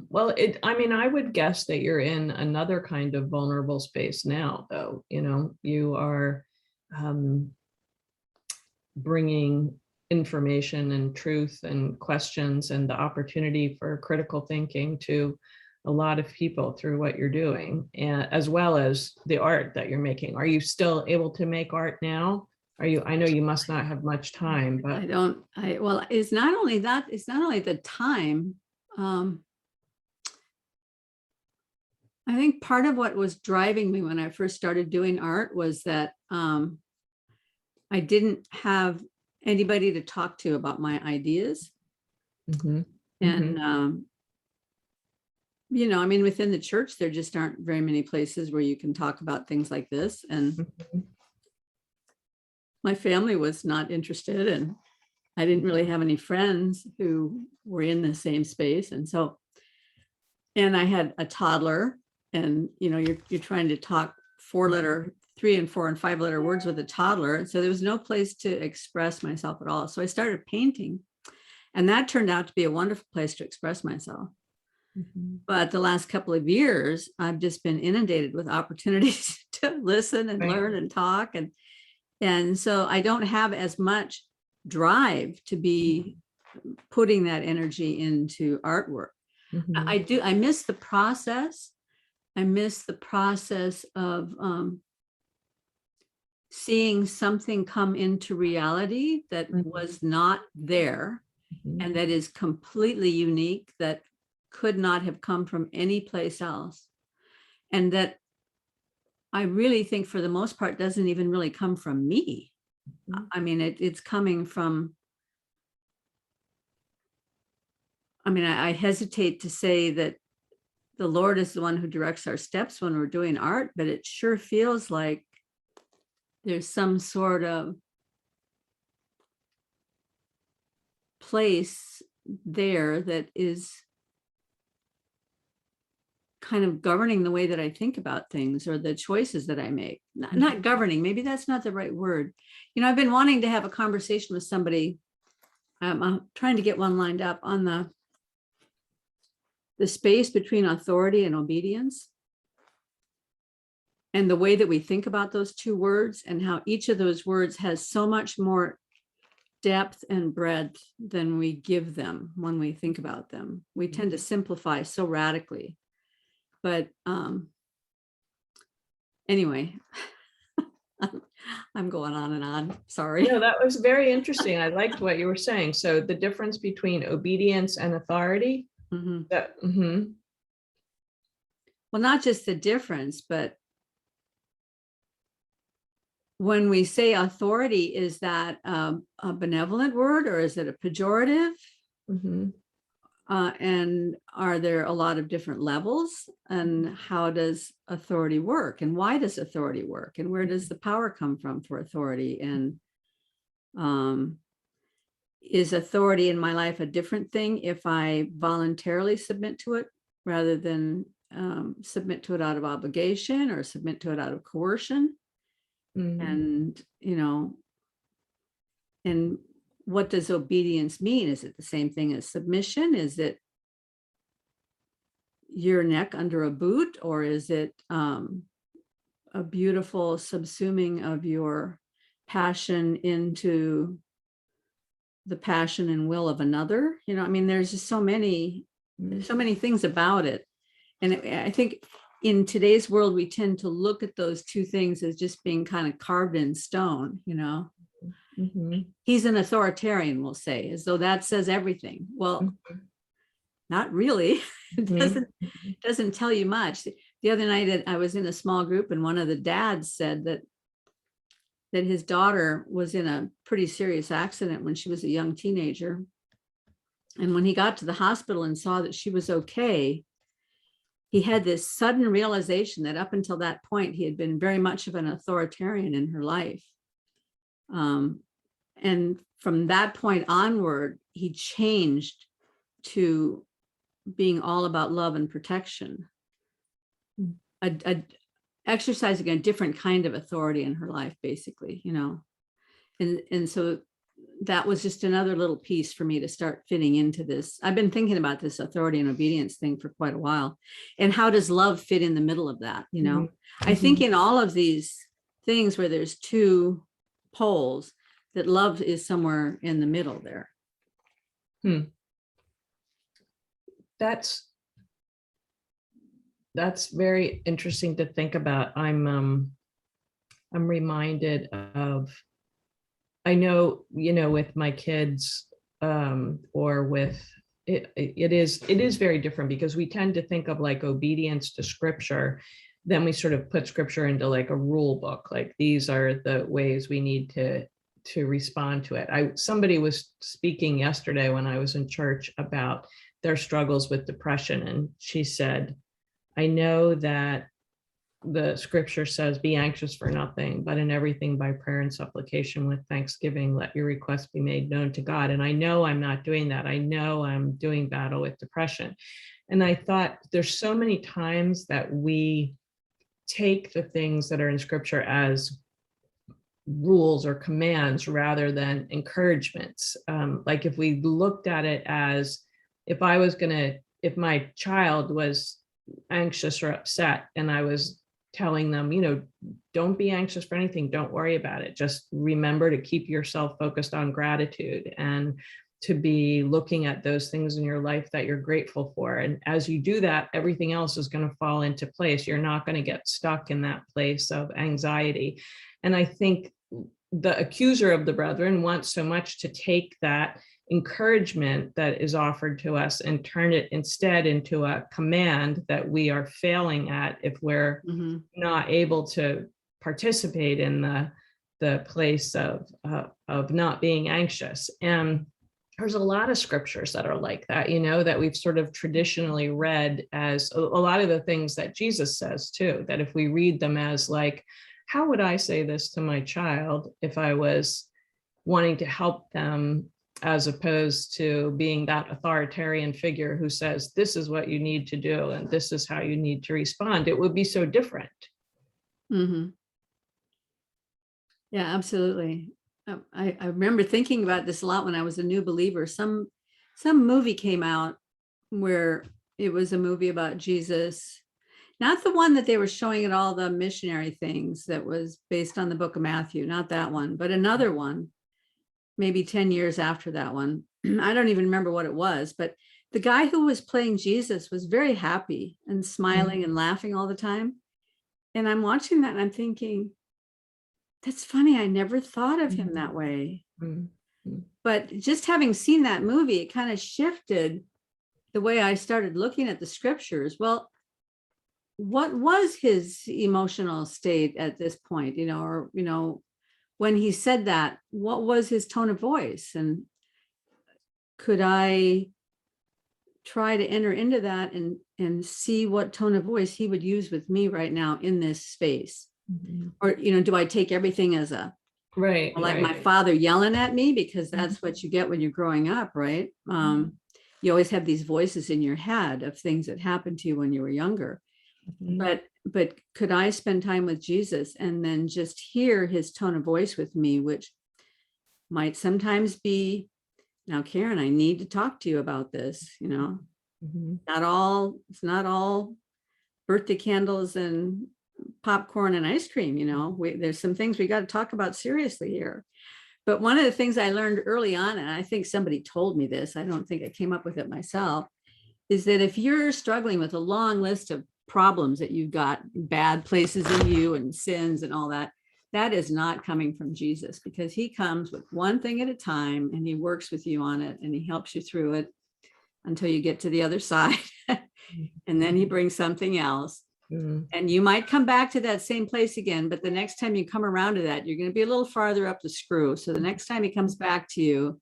Well, I mean, I would guess that you're in another kind of vulnerable space now, though. You know, you are bringing information and truth and questions and the opportunity for critical thinking to a lot of people through what you're doing, and as well as the art that you're making. Are you still able to make art now? I know you must not have much time, but well, it's not only that, it's not only the time. I think part of what was driving me when I first started doing art was that I didn't have anybody to talk to about my ideas. And, you know, I mean, within the church, there just aren't very many places where you can talk about things like this. And my family was not interested, and I didn't really have any friends who were in the same space. And so, and I had a toddler, and, you know, you're trying to talk 3 and 4 and 5 letter words with a toddler. And so there was no place to express myself at all. So I started painting, and that turned out to be a wonderful place to express myself. But the last couple of years, I've just been inundated with opportunities to listen and learn and talk. And so I don't have as much drive to be putting that energy into artwork. I miss the process. I miss the process of seeing something come into reality that was not there and that is completely unique, that could not have come from any place else. And that I really think for the most part doesn't even really come from me. I mean, it's coming from, I mean, I hesitate to say that the Lord is the one who directs our steps when we're doing art, but it sure feels like there's some sort of place there that is kind of governing the way that I think about things or the choices that I make. Not governing, maybe that's not the right word. You know, I've been wanting to have a conversation with somebody. I'm trying to get one lined up on the space between authority and obedience, and the way that we think about those two words, and how each of those words has so much more depth and breadth than we give them when we think about them. We tend to simplify so radically. But anyway, I'm going on and on. Sorry. No, that was very interesting. I liked what you were saying. So the difference between obedience and authority. Well, not just the difference, but when we say authority, is that a benevolent word, or is it a pejorative? And are there a lot of different levels? And how does authority work? And why does authority work? And where does the power come from for authority? And is authority in my life a different thing if I voluntarily submit to it rather than submit to it out of obligation or submit to it out of coercion. And, and what does obedience mean? Is it the same thing as submission? Is it your neck under a boot, or is it a beautiful subsuming of your passion into the passion and will of another? There's just so many things about it. And I think in today's world, we tend to look at those two things as just being kind of carved in stone. He's an authoritarian, we'll say, as though that says everything. Well, not really. It doesn't tell you much. The other night I was in a small group, and one of the dads said that his daughter was in a pretty serious accident when she was a young teenager. And when he got to the hospital and saw that she was okay, he had this sudden realization that up until that point, he had been very much of an authoritarian in her life. And from that point onward, he changed to being all about love and protection, exercising a different kind of authority in her life, basically, and so that was just another little piece for me to start fitting into this. I've been thinking about this authority and obedience thing for quite a while. And how does love fit in the middle of that? I think in all of these things where there's two poles, that love is somewhere in the middle there. That's very interesting to think about. I'm reminded of, I know, with my kids, or with it is very different, because we tend to think of like obedience to scripture. Then we sort of put scripture into like a rule book, like these are the ways we need to respond to it. Somebody was speaking yesterday when I was in church about their struggles with depression, and she said, I know that the scripture says, be anxious for nothing, but in everything by prayer and supplication with thanksgiving, let your requests be made known to God. And I know I'm not doing that. I know I'm doing battle with depression. And I thought there's so many times that we take the things that are in scripture as rules or commands rather than encouragements. Like if we looked at it as, if my child was anxious or upset and I was telling them, don't be anxious for anything, don't worry about it, just remember to keep yourself focused on gratitude and to be looking at those things in your life that you're grateful for. And as you do that, everything else is going to fall into place. You're not going to get stuck in that place of anxiety. And I think the accuser of the brethren wants so much to take that encouragement that is offered to us and turn it instead into a command that we are failing at if we're not able to participate in the place of not being anxious. And there's a lot of scriptures that are like that, that we've sort of traditionally read as a lot of the things that Jesus says too, that if we read them as like, how would I say this to my child if I was wanting to help them, as opposed to being that authoritarian figure who says, this is what you need to do and this is how you need to respond? It would be so different. Yeah, absolutely. I remember thinking about this a lot when I was a new believer. Some movie came out where it was a movie about Jesus, not the one that they were showing at all the missionary things that was based on the book of Matthew, not that one, but another one, maybe 10 years after that one. I don't even remember what it was, but the guy who was playing Jesus was very happy and smiling and laughing all the time. And I'm watching that and I'm thinking, that's funny. I never thought of him that way. But just having seen that movie, it kind of shifted the way I started looking at the scriptures. Well, what was his emotional state at this point, or, when he said that, what was his tone of voice? And could I try to enter into that and see what tone of voice he would use with me right now in this space? Or, do I take everything as my father yelling at me, because that's what you get when you're growing up, right? you always have these voices in your head of things that happened to you when you were younger. Mhm. But could I spend time with Jesus and then just hear his tone of voice with me, which might sometimes be, now, Karen, I need to talk to you about this, Mhm. it's not all birthday candles and popcorn and ice cream, there's some things we got to talk about seriously here. But one of the things I learned early on, and I think somebody told me this, I don't think I came up with it myself, is that if you're struggling with a long list of problems that you've got, bad places in you and sins and all that, that is not coming from Jesus, because he comes with one thing at a time and he works with you on it and he helps you through it until you get to the other side. And then he brings something else. Mhm. And you might come back to that same place again, but the next time you come around to that, you're going to be a little farther up the screw. So the next time he comes back to you,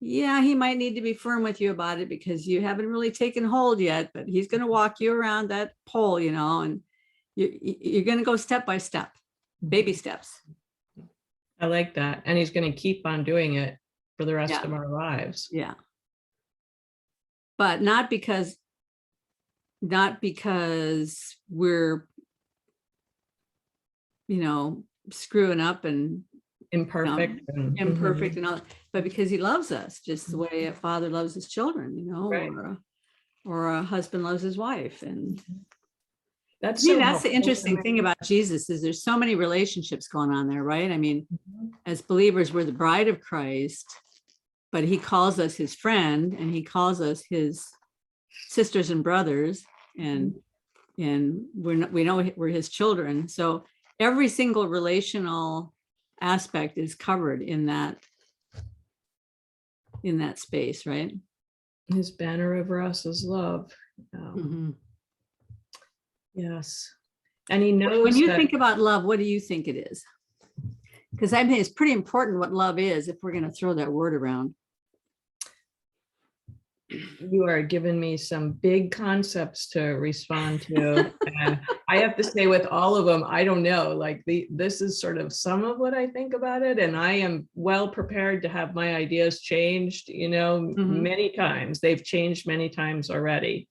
yeah, he might need to be firm with you about it because you haven't really taken hold yet, but he's going to walk you around that pole, and you're going to go step by step, baby steps. I like that. And he's going to keep on doing it for the rest Yeah. of our lives. Yeah. But not because we're, screwing up and Imperfect. And, imperfect and all, but because he loves us just the way a father loves his children, Right. or a husband loves his wife. And That's see, so that's the helpful. interesting thing about Jesus is there's so many relationships going on there, right? I mean, as believers, we're the bride of Christ, but he calls us his friend and he calls us his sisters and brothers, and we know we're his children. So every single relational aspect is covered in that space, right? His banner over us is love. Mhm. Yes. And he When knows you that think about love, what do you think it is? Because I think it's pretty important what love is if we're going to throw that word around. you are giving me some big concepts to respond to. And I have to say, with all of them, I don't know, like this is sort of some of what I think about it. And I am well prepared to have my ideas changed, many times. They've changed many times already.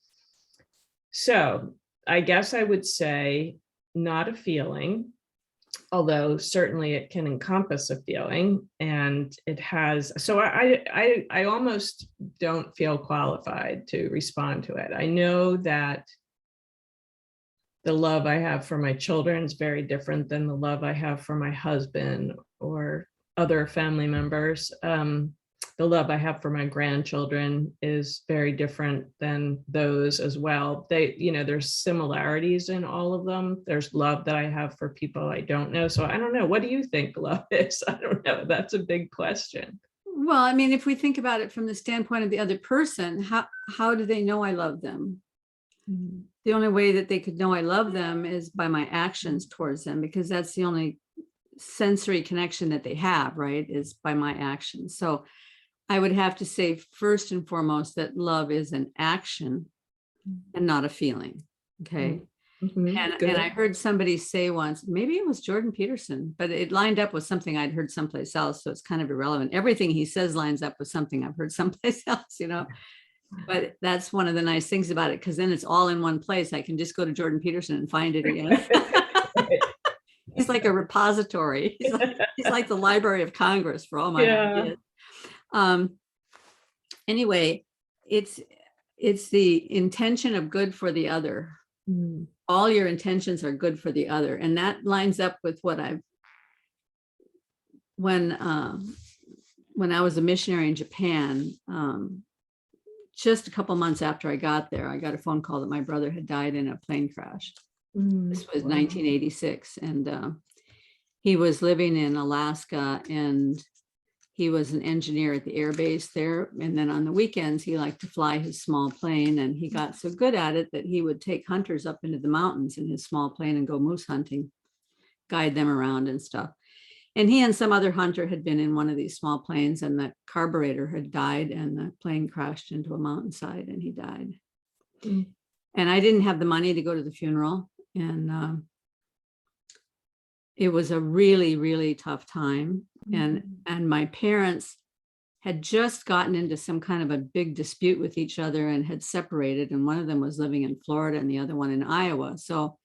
So I guess I would say not a feeling, although certainly it can encompass a feeling, and it has. So I almost don't feel qualified to respond to it. I know that the love I have for my children is very different than the love I have for my husband or other family members. The love I have for my grandchildren is very different than those as well. There's similarities in all of them. There's love that I have for people I don't know. So I don't know. What do you think love is? I don't know. That's a big question. Well, I mean, if we think about it from the standpoint of the other person, how do they know I love them? Mm-hmm. The only way that they could know I love them is by my actions towards them, because that's the only sensory connection that they have, right? Is by my actions. So I would have to say first and foremost that love is an action and not a feeling. Okay. Mm-hmm. And I heard somebody say once, maybe it was Jordan Peterson, but it lined up with something I'd heard someplace else. So it's kind of irrelevant. Everything he says lines up with something I've heard someplace else, But that's one of the nice things about it, because then it's all in one place. I can just go to Jordan Peterson and find it again. He's like a repository. He's like the Library of Congress for all my ideas. Anyway, it's the intention of good for the other. All your intentions are good for the other. And that lines up with what when I was a missionary in Japan, just a couple months after I got there, I got a phone call that my brother had died in a plane crash. This was 1986. And he was living in Alaska, and he was an engineer at the air base there. And then on the weekends, he liked to fly his small plane. And he got so good at it that he would take hunters up into the mountains in his small plane and go moose hunting, guide them around and stuff. And he and some other hunter had been in one of these small planes, and the carburetor had died, and the plane crashed into a mountainside, and he died. And I didn't have the money to go to the funeral. And it was a really, really tough time. And my parents had just gotten into some kind of a big dispute with each other and had separated. And one of them was living in Florida and the other one in Iowa. So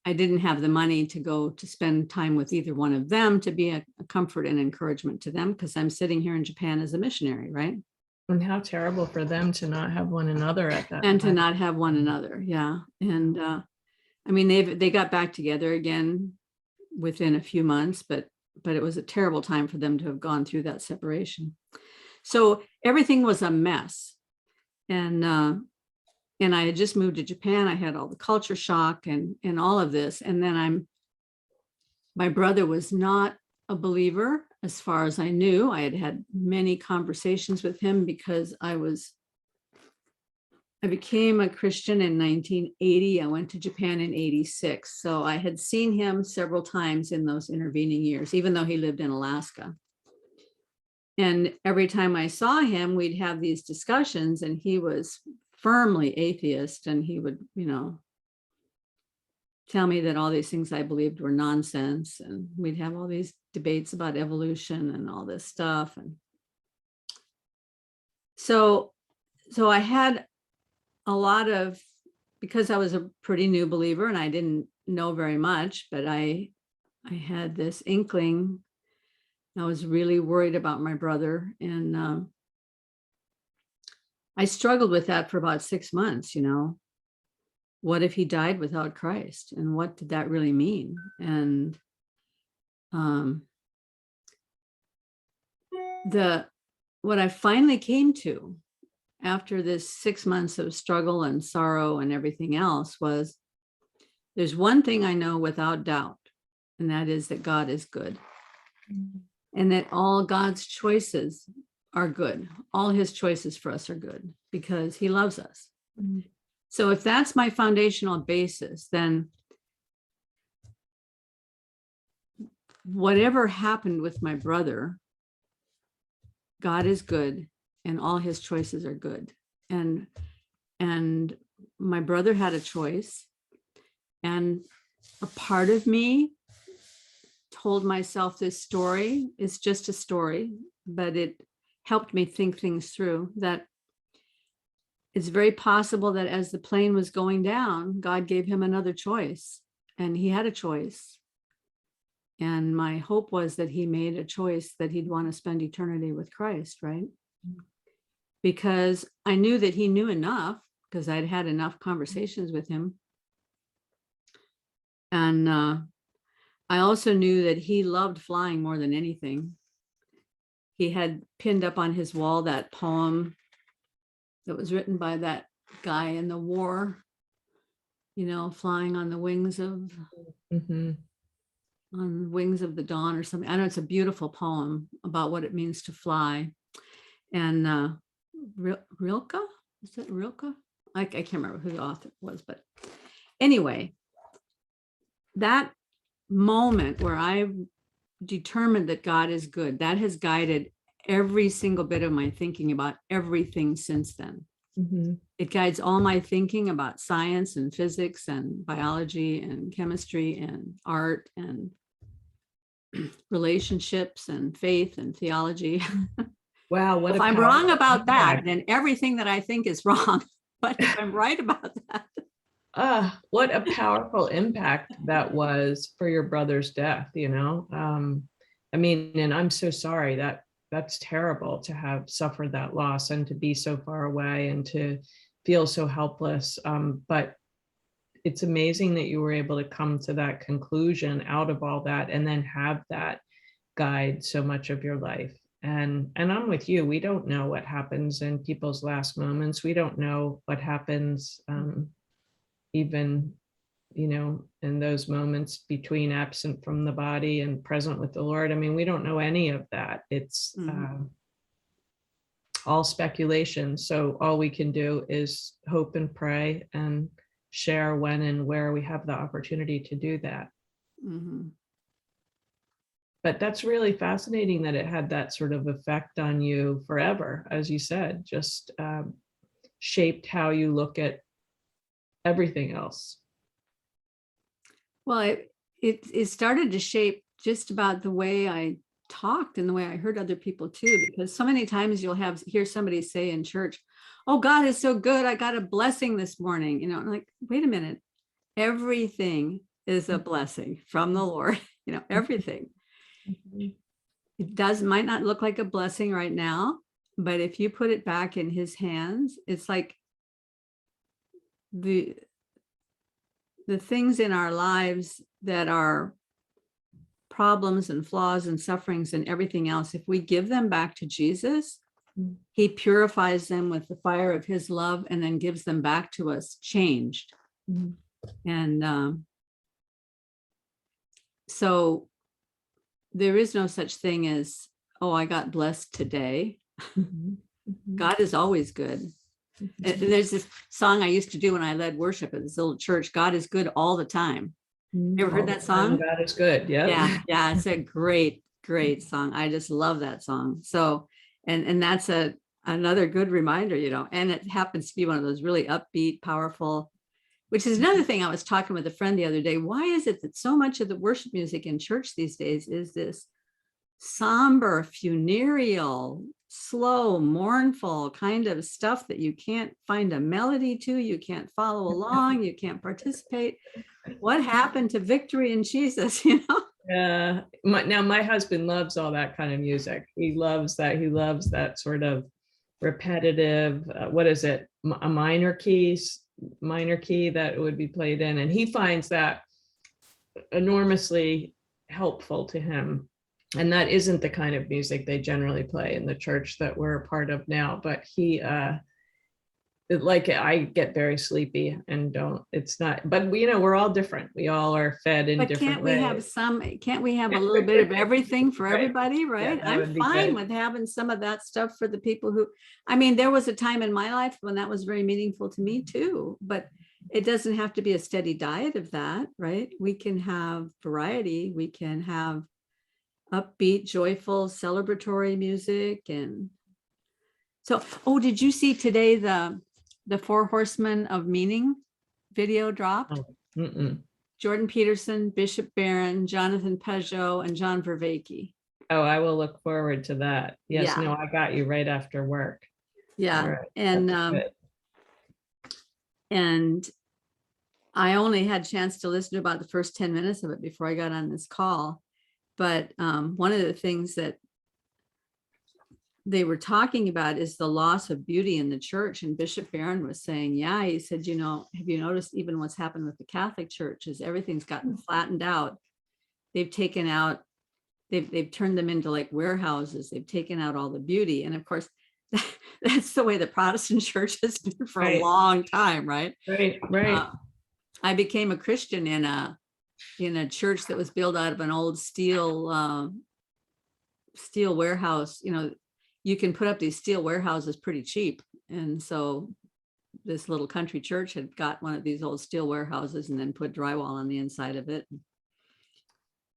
I didn't have the money to go to spend time with either one of them to be a comfort and encouragement to them, because I'm sitting here in Japan as a missionary, right? And how terrible for them to not have one another at that And time. to not have one another. Yeah. And I mean, they got back together again within a few months, but it was a terrible time for them to have gone through that separation. So everything was a mess. And I had just moved to Japan. I had all the culture shock and all of this. And then my brother was not a believer as far as I knew. I had had many conversations with him because I became a Christian in 1980. I went to Japan in 86. So I had seen him several times in those intervening years, even though he lived in Alaska. And every time I saw him, we'd have these discussions, and he was firmly atheist. And he would, tell me that all these things I believed were nonsense. And we'd have all these debates about evolution and all this stuff. And so I had a lot of, because I was a pretty new believer and I didn't know very much, but I had this inkling. I was really worried about my brother, and I struggled with that for about 6 months. What if he died without Christ, and what did that really mean? And what I finally came to after this 6 months of struggle and sorrow and everything else was, there's one thing I know without doubt, and that is that God is good. And that all God's choices are good. All his choices for us are good because he loves us. So if that's my foundational basis, then whatever happened with my brother, God is good and all his choices are good. And my brother had a choice, and a part of me told myself this story is just a story, but it helped me think things through, that it's very possible that as the plane was going down, God gave him another choice, and he had a choice. And my hope was that he made a choice that he'd want to spend eternity with Christ, right? Because I knew that he knew enough, because I'd had enough conversations with him. And I also knew that he loved flying more than anything. He had pinned up on his wall that poem that was written by that guy in the war, flying on the wings of on the wings of the dawn or something. I know it's a beautiful poem about what it means to fly. And Rilke, is it Rilke? I can't remember who the author was, but anyway, that moment where I determined that God is good, that has guided every single bit of my thinking about everything since then. It guides all my thinking about science and physics and biology and chemistry and art and relationships and faith and theology. Wow, what if I'm wrong about that, then everything that I think is wrong. But if I'm right about that, what a powerful impact that was for your brother's death, I mean, and I'm so sorry that's terrible to have suffered that loss and to be so far away and to feel so helpless. But it's amazing that you were able to come to that conclusion out of all that and then have that guide so much of your life. And I'm with you. We don't know what happens in people's last moments. We don't know what happens even, in those moments between absent from the body and present with the Lord. I mean, we don't know any of that. It's all speculation. So all we can do is hope and pray and share when and where we have the opportunity to do that. But that's really fascinating that it had that sort of effect on you forever, as you said, just shaped how you look at everything else. Well, it started to shape just about the way I talked and the way I heard other people too, because so many times you'll hear somebody say in church, oh, God is so good. I got a blessing this morning. You know, I'm like, wait a minute. Everything is a blessing from the Lord, you know, everything. It might not look like a blessing right now, but if you put it back in his hands, it's like the things in our lives that are problems and flaws and sufferings and everything else, if we give them back to Jesus, he purifies them with the fire of his love and then gives them back to us changed. And so there is no such thing as, oh, I got blessed today. God is always good. And there's this song I used to do when I led worship at this little church, God is good all the time. You ever heard that song? God is good. Yeah. Yeah. It's a great song. I just love that song. So, and that's another good reminder, you know, and it happens to be one of those really upbeat, powerful, which is another thing. I was talking with a friend the other day. Why is it that so much of the worship music in church these days is this somber, funereal, slow, mournful kind of stuff that you can't find a melody to, you can't follow along, you can't participate? What happened to victory in Jesus, you know? Yeah. Now my husband loves all that kind of music. He loves that sort of repetitive, what is it? A minor key that would be played in. And he finds that enormously helpful to him. And that isn't the kind of music they generally play in the church that we're a part of now. But I get very sleepy and it's not, but we're all different. We all are fed in different ways. Can't we have a little bit of everything for everybody, right? Yeah, I'm fine with having some of that stuff for the people who, I mean, there was a time in my life when that was very meaningful to me too, but it doesn't have to be a steady diet of that, right? We can have variety. We can have upbeat, joyful, celebratory music. And so, did you see today the 4 Horsemen of Meaning video dropped? Jordan Peterson, Bishop Barron, Jonathan Peugeot, and John Vervaeke. Oh, I will look forward to that. Yes, Yeah. no, I got you right after work. Yeah, Right. and I only had a chance to listen to about the first 10 minutes of it before I got on this call. But one of the things that they were talking about is the loss of beauty in the church. And Bishop Barron was saying, yeah, he said, you know, have you noticed even what's happened with the Catholic Church is everything's gotten flattened out. They've taken out, they've turned them into like warehouses. They've taken out all the beauty. And of course, that's the way the Protestant church has been for a long time, right? Right. I became a Christian in a church that was built out of an old steel warehouse. You know, you can put up these steel warehouses pretty cheap. And so this little country church had got one of these old steel warehouses and then put drywall on the inside of it.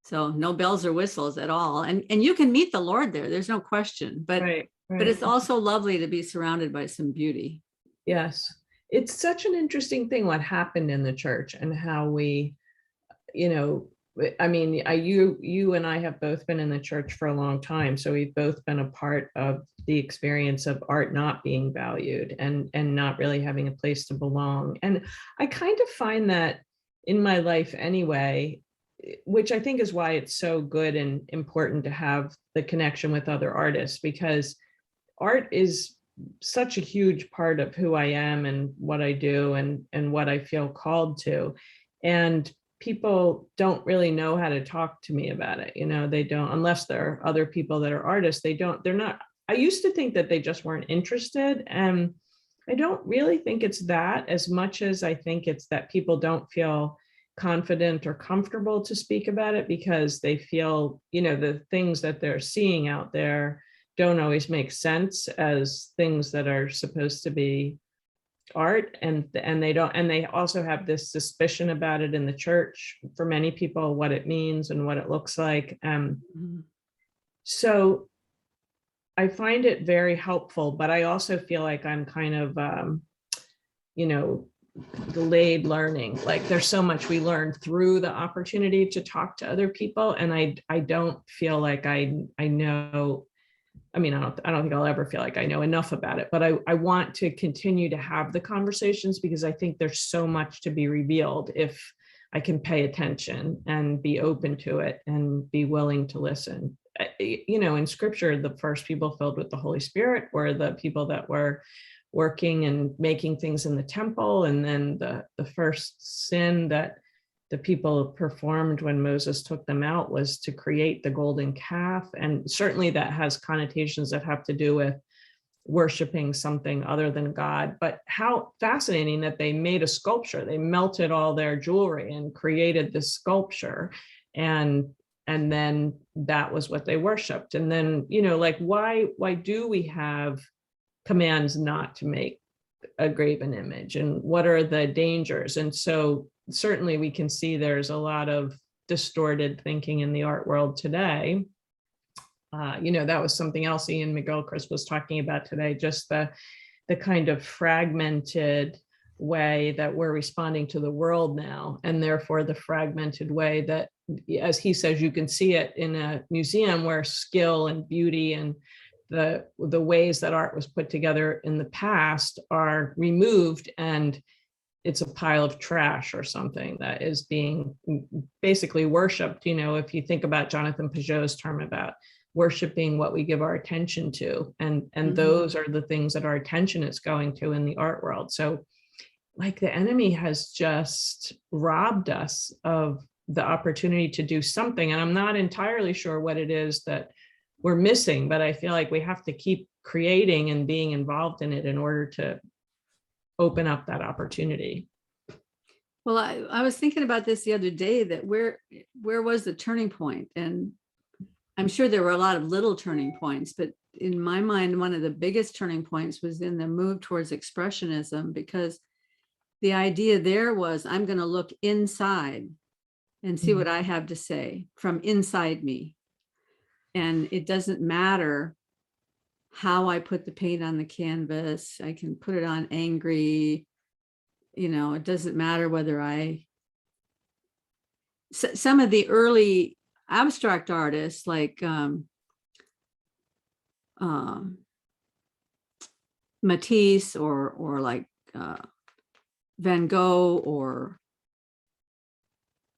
So no bells or whistles at all. And you can meet the Lord there. There's no question. But but it's also lovely to be surrounded by some beauty. Yes. It's such an interesting thing what happened in the church and how we, I mean, you and I have both been in the church for a long time. So we've both been a part of the experience of art not being valued and not really having a place to belong. And I kind of find that in my life anyway, which I think is why it's so good and important to have the connection with other artists, because art is such a huge part of who I am and what I do and what I feel called to. And people don't really know how to talk to me about it. They don't, unless there are other people that are artists, they're not, I used to think that they just weren't interested. And I don't really think it's that as much as I think it's that people don't feel confident or comfortable to speak about it because they feel, the things that they're seeing out there don't always make sense as things that are supposed to be art, and they don't, and they also have this suspicion about it in the church for many people, what it means and what it looks like. So I find it very helpful, but I also feel like I'm kind of delayed learning. Like there's so much we learn through the opportunity to talk to other people. And I don't feel like I know, I mean, I don't think I'll ever feel like I know enough about it, but I want to continue to have the conversations because I think there's so much to be revealed if I can pay attention and be open to it and be willing to listen. You know, in scripture, the first people filled with the Holy Spirit were the people that were working and making things in the temple. And then the first sin that the people performed when Moses took them out was to create the golden calf. And certainly that has connotations that have to do with worshiping something other than God. But how fascinating that they made a sculpture. They melted all their jewelry and created this sculpture. And then that was what they worshiped. And then, you know, like why do we have commands not to make a graven image, and what are the dangers? And so certainly we can see there's a lot of distorted thinking in the art world today. You know, that was something else Ian McGilchrist was talking about today, just the kind of fragmented way that we're responding to the world now, and therefore the fragmented way that, as he says, you can see it in a museum where skill and beauty and the ways that art was put together in the past are removed, and it's a pile of trash or something that is being basically worshipped. You know, if you think about Jonathan Peugeot's term about worshiping what we give our attention to, and those are the things that our attention is going to in the art world. So like the enemy has just robbed us of the opportunity to do something. And I'm not entirely sure what it is that we're missing, but I feel like we have to keep creating and being involved in it in order to open up that opportunity. Well, I was thinking about this the other day, that where was the turning point? And I'm sure there were a lot of little turning points, but in my mind, one of the biggest turning points was in the move towards Expressionism, because the idea there was, I'm going to look inside and see what I have to say from inside me. And it doesn't matter how I put the paint on the canvas. I can put it on angry. You know, it doesn't matter whether some of the early abstract artists like Matisse or like Van Gogh, or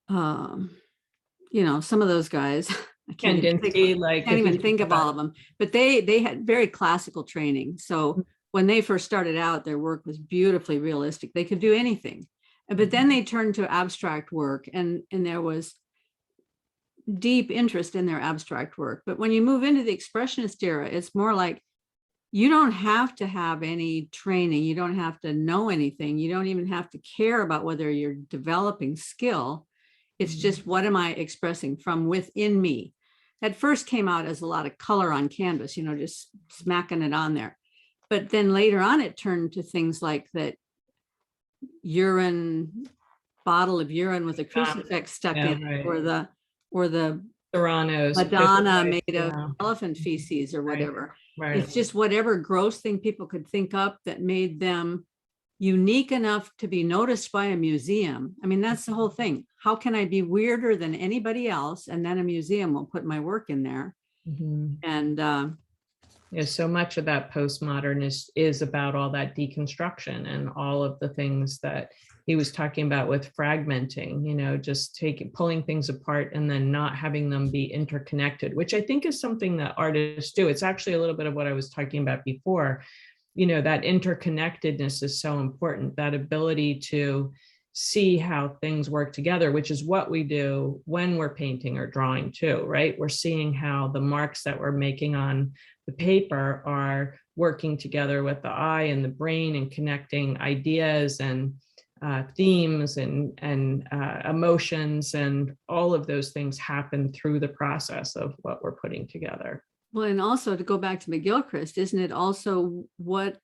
you know, some of those guys. I can't even think of all of them, but they had very classical training. So when they first started out, their work was beautifully realistic. They could do anything, but then they turned to abstract work, and there was deep interest in their abstract work. But when you move into the Expressionist era, it's more like, you don't have to have any training. You don't have to know anything. You don't even have to care about whether you're developing skill. It's just, what am I expressing from within me? At first came out as a lot of color on canvas, you know, just smacking it on there. But then later on, it turned to things like that bottle of urine with a crucifix stuck in it, or the Theranos, Madonna made of elephant feces or whatever. Right. It's just whatever gross thing people could think up that made them unique enough to be noticed by a museum. I mean, that's the whole thing. How can I be weirder than anybody else? And then a museum will put my work in there. And yeah, so much of that postmodern is about all that deconstruction and all of the things that he was talking about with fragmenting, you know, just pulling things apart and then not having them be interconnected, which I think is something that artists do. It's actually a little bit of what I was talking about before. You know, that interconnectedness is so important, that ability to see how things work together, which is what we do when we're painting or drawing too, right? We're seeing how the marks that we're making on the paper are working together with the eye and the brain, and connecting ideas and themes and emotions, and all of those things happen through the process of what we're putting together. Well, and also to go back to McGilchrist, isn't it also what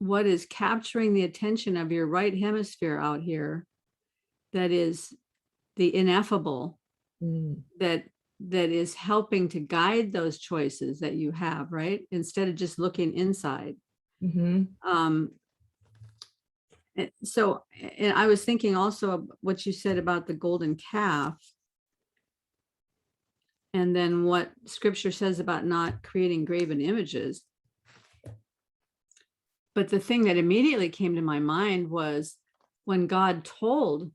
is capturing the attention of your right hemisphere out here that is the ineffable, that is helping to guide those choices that you have, right? Instead of just looking inside. So, and I was thinking also of what you said about the golden calf. And then what scripture says about not creating graven images. But the thing that immediately came to my mind was when God told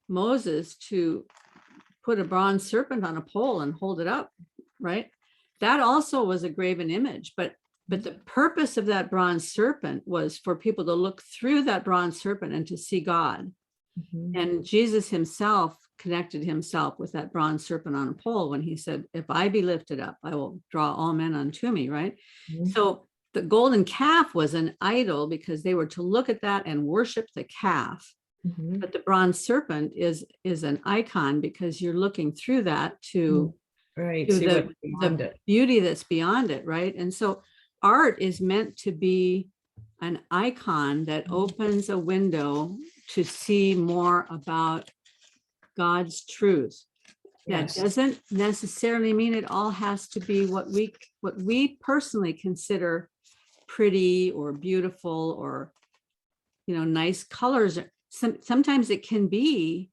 Moses to put a bronze serpent on a pole and hold it up, right? That also was a graven image, but the purpose of that bronze serpent was for people to look through that bronze serpent and to see God. Mhm. And Jesus himself connected himself with that bronze serpent on a pole when he said, if I be lifted up, I will draw all men unto me, right? Mhm. So the golden calf was an idol because they were to look at that and worship the calf. Mhm. But the bronze serpent is an icon because you're looking through that to Right. to See what's beyond the it. beauty that's beyond it, right? And so art is meant to be an icon that opens a window to see more about God's truth. That Yes. doesn't necessarily mean it all has to be what we personally consider pretty or beautiful or nice colors. Sometimes it can be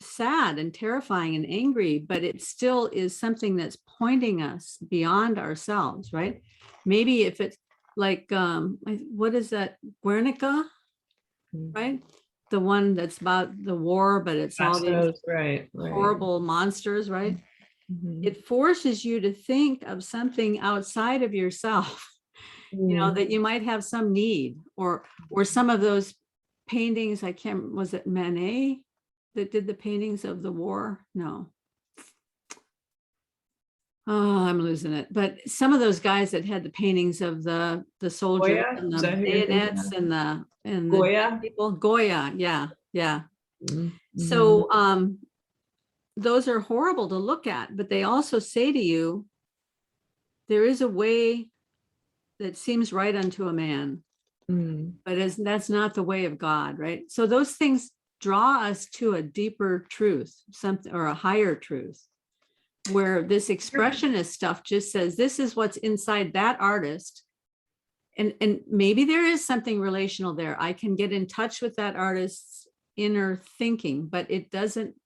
sad and terrifying and angry, but it still is something that's pointing us beyond ourselves, right? Maybe if it's like what is that, Guernica, Mhm. right? The one that's about the war, but it's all these Picasso's, right. horrible monsters, right? Mhm. It forces you to think of something outside of yourself, Mhm. that you might have some need, or some of those paintings. I can't, was it Manet that did the paintings of the war? No. Oh, I'm losing it. But some of those guys that had the paintings of the soldiers Goya, and is the that who you're thinking bayonets of? and the Goya? people, Goya, yeah, yeah. Mhm. So those are horrible to look at, but they also say to you, there is a way that seems right unto a man, Mhm. but that's not the way of God, right? So those things draw us to a deeper truth, something, or a higher truth, where this expressionist stuff just says this is what's inside that artist. And maybe there is something relational there. I can get in touch with that artist's inner thinking, but it doesn't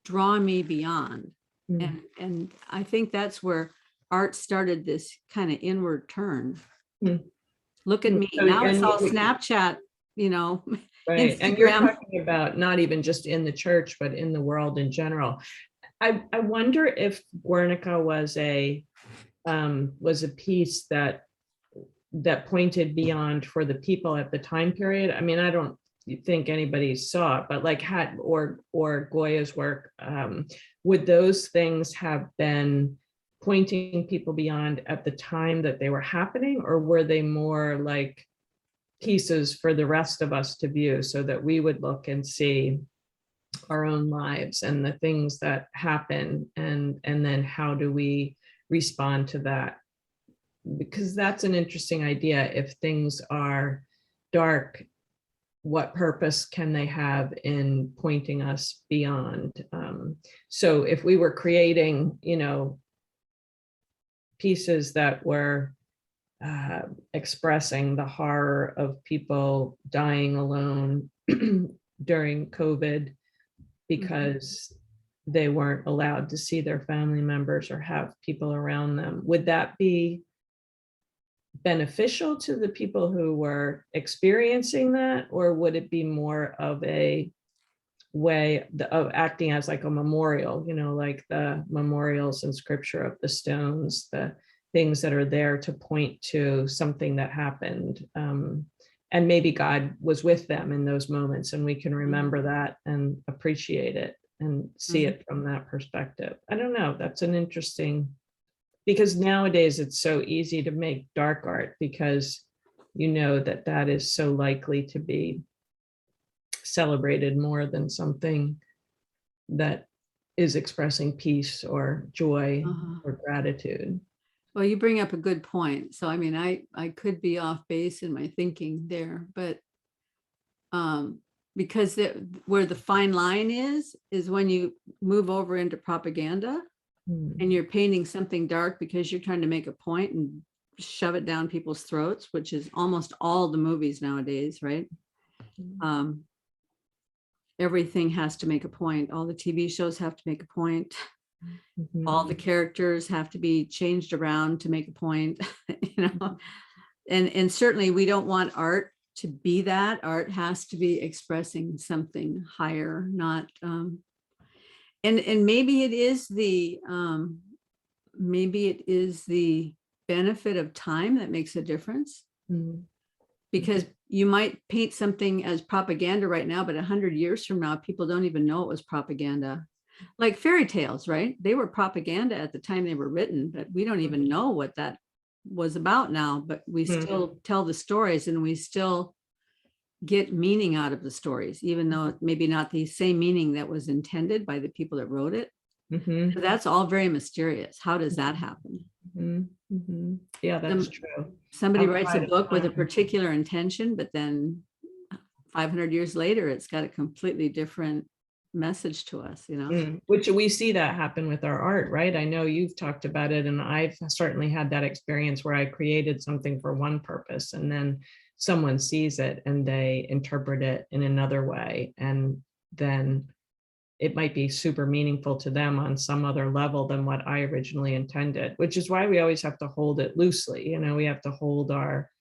draw me beyond. Mhm. And I think that's where art started this kind of inward turn. Mhm. Look at me. So, Now it's and all Snapchat, right. And you're Instagram. talking about not even just in the church, but in the world in general. I wonder if Guernica was a piece that pointed beyond for the people at the time period. I mean, I don't think anybody saw it, but like or Goya's work, would those things have been pointing people beyond at the time that they were happening, or were they more like pieces for the rest of us to view so that we would look and see our own lives and the things that happen, and then how do we respond to that? Because that's an interesting idea. If things are dark, what purpose can they have in pointing us beyond? So if we were creating, pieces that were expressing the horror of people dying alone during COVID because they weren't allowed to see their family members or have people around them, would that be beneficial to the people who were experiencing that, or would it be more of a way of acting as like a memorial, like the memorials in scripture of the stones, the things that are there to point to something that happened, and maybe God was with them in those moments, and we can remember that and appreciate it and see it from that perspective. I don't know, that's an interesting, because nowadays it's so easy to make dark art because that is so likely to be celebrated more than something that is expressing peace or joy or gratitude. Well, you bring up a good point. So, I mean, I could be off base in my thinking there, but because where the fine line is when you move over into propaganda and you're painting something dark because you're trying to make a point, and shove it down people's throats, which is almost all the movies nowadays, right? Everything has to make a point. All the TV shows have to make a point. All the characters have to be changed around to make a point, you know. And certainly we don't want art to be that. Art has to be expressing something higher, not and maybe it is the benefit of time that makes a difference. Because you might paint something as propaganda right now, but 100 years from now, people don't even know it was propaganda. Like fairy tales, right? They were propaganda at the time they were written, but we don't even know what that was about now, but we still tell the stories and we still get meaning out of the stories, even though it maybe not the same meaning that was intended by the people that wrote it. So that's all very mysterious. How does that happen? Yeah, that's true. Somebody writes a book with a particular intention, but then 500 years later, it's got a completely different message to us, you know. Which we see that happen with our art, right? I know you've talked about it, and I've certainly had that experience where I created something for one purpose, and then someone sees it and they interpret it in another way, and then it might be super meaningful to them on some other level than what I originally intended, which is why we always have to hold it loosely. You know, we have to hold our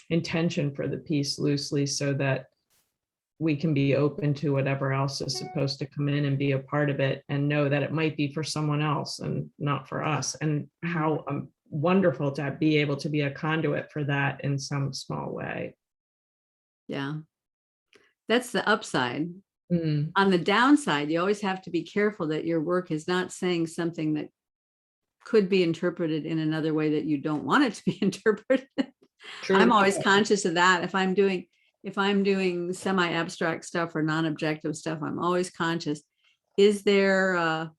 intention for the piece loosely so that we can be open to whatever else is supposed to come in and be a part of it, and know that it might be for someone else and not for us. And how wonderful to be able to be a conduit for that in some small way. Yeah, that's the upside. On the downside, you always have to be careful that your work is not saying something that could be interpreted in another way that you don't want it to be interpreted. True. I'm always conscious of that. If I'm doing semi-abstract stuff or non-objective stuff, I'm always conscious. Is there an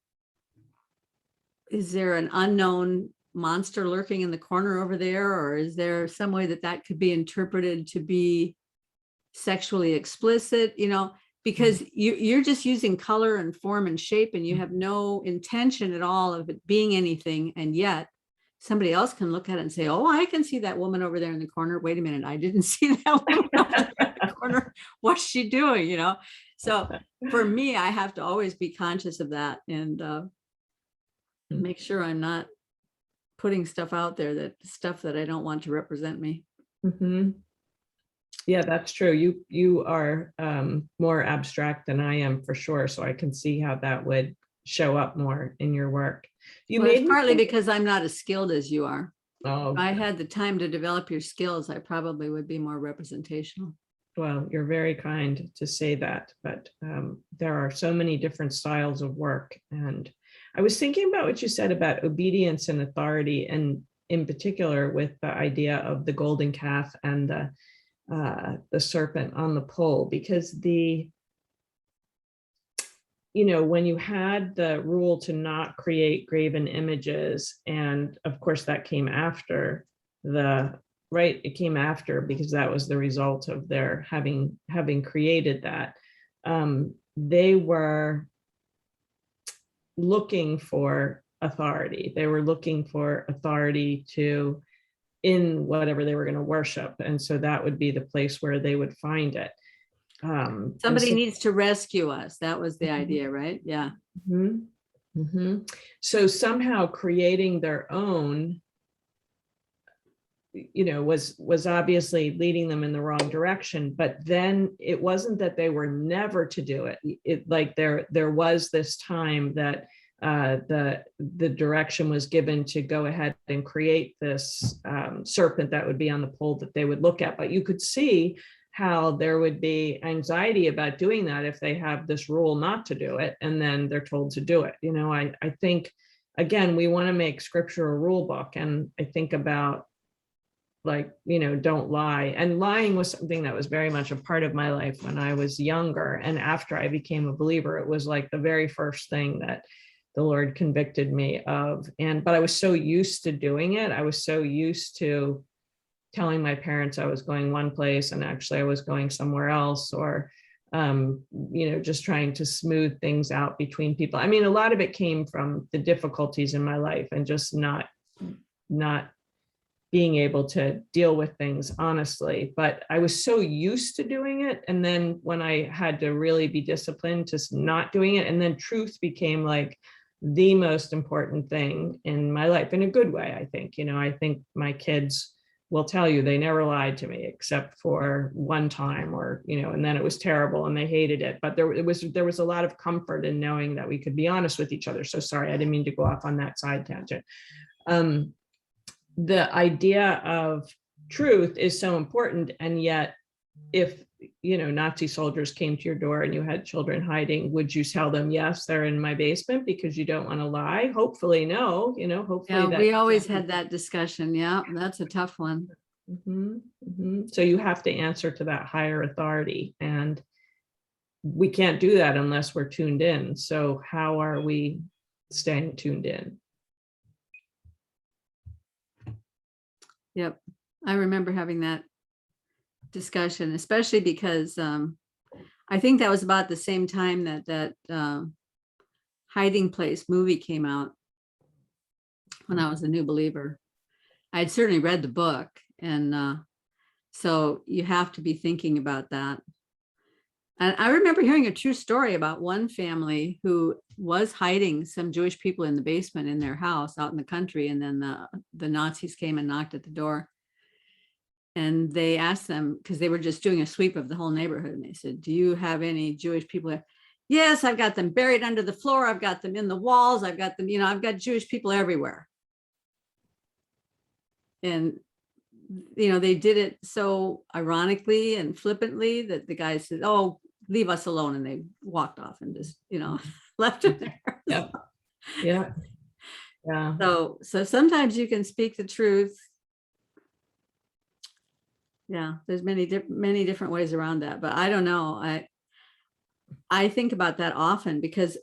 unknown monster lurking in the corner over there? Or is there some way that could be interpreted to be sexually explicit, you know? Because you're just using color and form and shape, and you have no intention at all of it being anything. And yet somebody else can look at it and say, oh, I can see that woman over there in the corner. Wait a minute, I didn't see that woman over there in the corner. What's she doing? You know? So for me, I have to always be conscious of that and make sure I'm not putting stuff out there, that I don't want to represent me. Yeah, that's true. You are more abstract than I am, for sure. So I can see how that would show up more in your work. It's partly because I'm not as skilled as you are. Oh, if I had the time to develop your skills, I probably would be more representational. Well, you're very kind to say that, but there are so many different styles of work. And I was thinking about what you said about obedience and authority, and in particular with the idea of the golden calf and the serpent on the pole, because when you had the rule to not create graven images, and of course that came after it came after, because that was the result of their having created that. They were looking for authority. They were looking for authority in whatever they were going to worship. And so that would be the place where they would find it. Somebody needs to rescue us. That was the idea, right? Yeah. So somehow creating their own, was obviously leading them in the wrong direction. But then it wasn't that they were never to do it. There was this time that the direction was given to go ahead and create this serpent that would be on the pole that they would look at. But you could see how there would be anxiety about doing that if they have this rule not to do it, and then they're told to do it. I think, again, we want to make scripture a rule book. And I think about don't lie. And lying was something that was very much a part of my life when I was younger. And after I became a believer, it was like the very first thing that the Lord convicted me of. But I was so used to doing it. I was so used to telling my parents I was going one place and actually I was going somewhere else, or, just trying to smooth things out between people. I mean, a lot of it came from the difficulties in my life and just not being able to deal with things honestly. But I was so used to doing it. And then when I had to really be disciplined, just not doing it. And then truth became like the most important thing in my life, in a good way, I think. I think my kids will tell you they never lied to me except for one time, or, and then it was terrible and they hated it. But there was a lot of comfort in knowing that we could be honest with each other. So sorry, I didn't mean to go off on that side tangent. The idea of truth is so important. And yet, if, Nazi soldiers came to your door and you had children hiding, would you tell them, yes, they're in my basement because you don't want to lie? Hopefully, no, hopefully. Yeah, we always had that discussion. Yeah, that's a tough one. So you have to answer to that higher authority. And we can't do that unless we're tuned in. So how are we staying tuned in? Yep. I remember having that discussion, especially because I think that was about the same time that Hiding Place movie came out, when I was a new believer. I'd certainly read the book, and so you have to be thinking about that. And I remember hearing a true story about one family who was hiding some Jewish people in the basement in their house out in the country. And then the Nazis came and knocked at the door. And they asked them, because they were just doing a sweep of the whole neighborhood. And they said, do you have any Jewish people there? Yes, I've got them buried under the floor. I've got them in the walls. I've got them, I've got Jewish people everywhere. And they did it so ironically and flippantly that the guy said, oh, leave us alone. And they walked off and just, left it there. Yeah. So sometimes you can speak the truth. Yeah, there's many different ways around that, but I don't know. I think about that often because,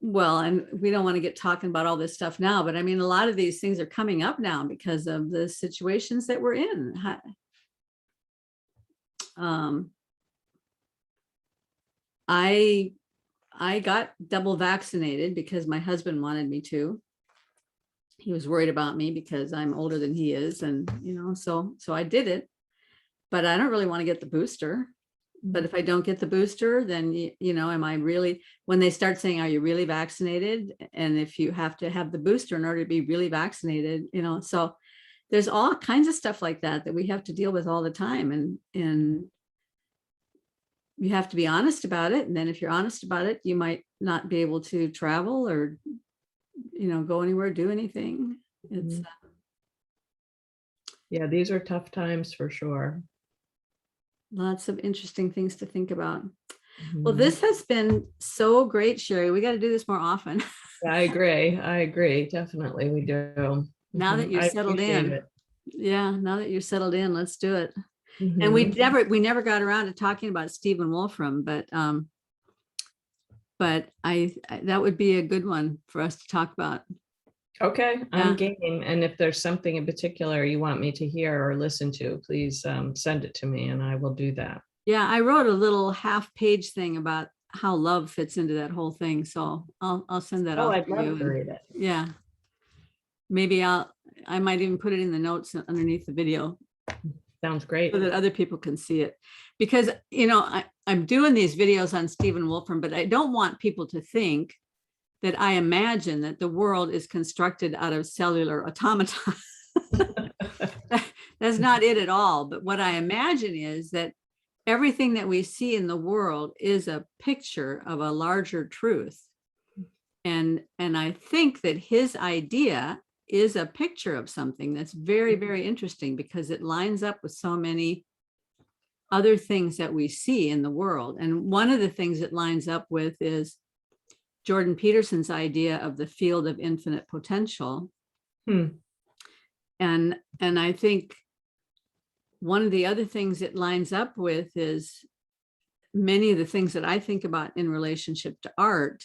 well, and we don't want to get talking about all this stuff now, but I mean, a lot of these things are coming up now because of the situations that we're in. I got double vaccinated because my husband wanted me to. He was worried about me because I'm older than he is. And, so I did it, but I don't really want to get the booster. But if I don't get the booster, then, am I really, when they start saying, are you really vaccinated? And if you have to have the booster in order to be really vaccinated, so there's all kinds of stuff like that we have to deal with all the time. And you have to be honest about it. And then if you're honest about it, you might not be able to travel or, go anywhere, do anything. It's yeah, these are tough times for sure. Lots of interesting things to think about. Well, this has been so great, Sherie. We got to do this more often. I agree. Definitely we do. Now that you're settled in. Yeah, now that you're settled in, let's do it. And we never got around to talking about Stephen Wolfram, but that would be a good one for us to talk about. Okay, I'm game. And if there's something in particular you want me to hear or listen to, please send it to me and I will do that. Yeah, I wrote a little half-page thing about how love fits into that whole thing. So I'll send that off. I'd love to read it. Yeah. Maybe I might even put it in the notes underneath the video. Sounds great. So that other people can see it. Because, I'm doing these videos on Stephen Wolfram, but I don't want people to think that I imagine that the world is constructed out of cellular automata. That's not it at all. But what I imagine is that everything that we see in the world is a picture of a larger truth. And I think that his idea is a picture of something that's very, very interesting because it lines up with so many other things that we see in the world. And one of the things it lines up with is Jordan Peterson's idea of the field of infinite potential. And I think one of the other things it lines up with is many of the things that I think about in relationship to art.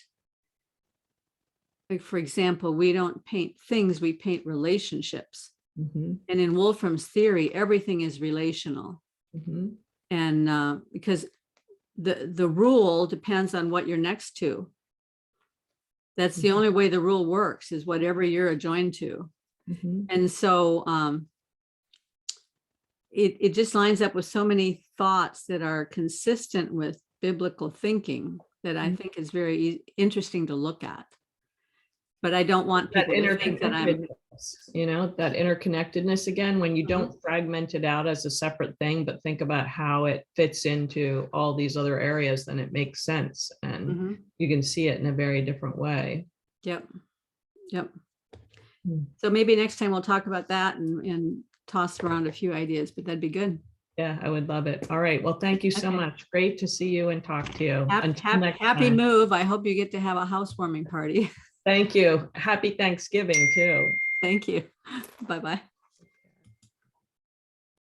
Like, for example, we don't paint things, we paint relationships. And in Wolfram's theory, everything is relational. And because the rule depends on what you're next to. That's the only way the rule works, is whatever you're adjoined to. Mhm. And so it just lines up with so many thoughts that are consistent with biblical thinking that I Mhm. think is very interesting to look at. But I don't want That people to think that I'm, interconnectedness, that interconnectedness again, when you Mhm. don't fragment it out as a separate thing, but think about how it fits into all these other areas, then it makes sense. And Mhm. you can see it in a very different way. Yep. Yep. Hmm. So maybe next time we'll talk about that and toss around a few ideas, but that'd be good. Yeah, I would love it. All right. Well, thank you so Okay. much. Great to see you and talk to you. Until next Happy time. move. I hope you get to have a housewarming party. Thank you. Happy Thanksgiving too. Thank you. Bye-bye.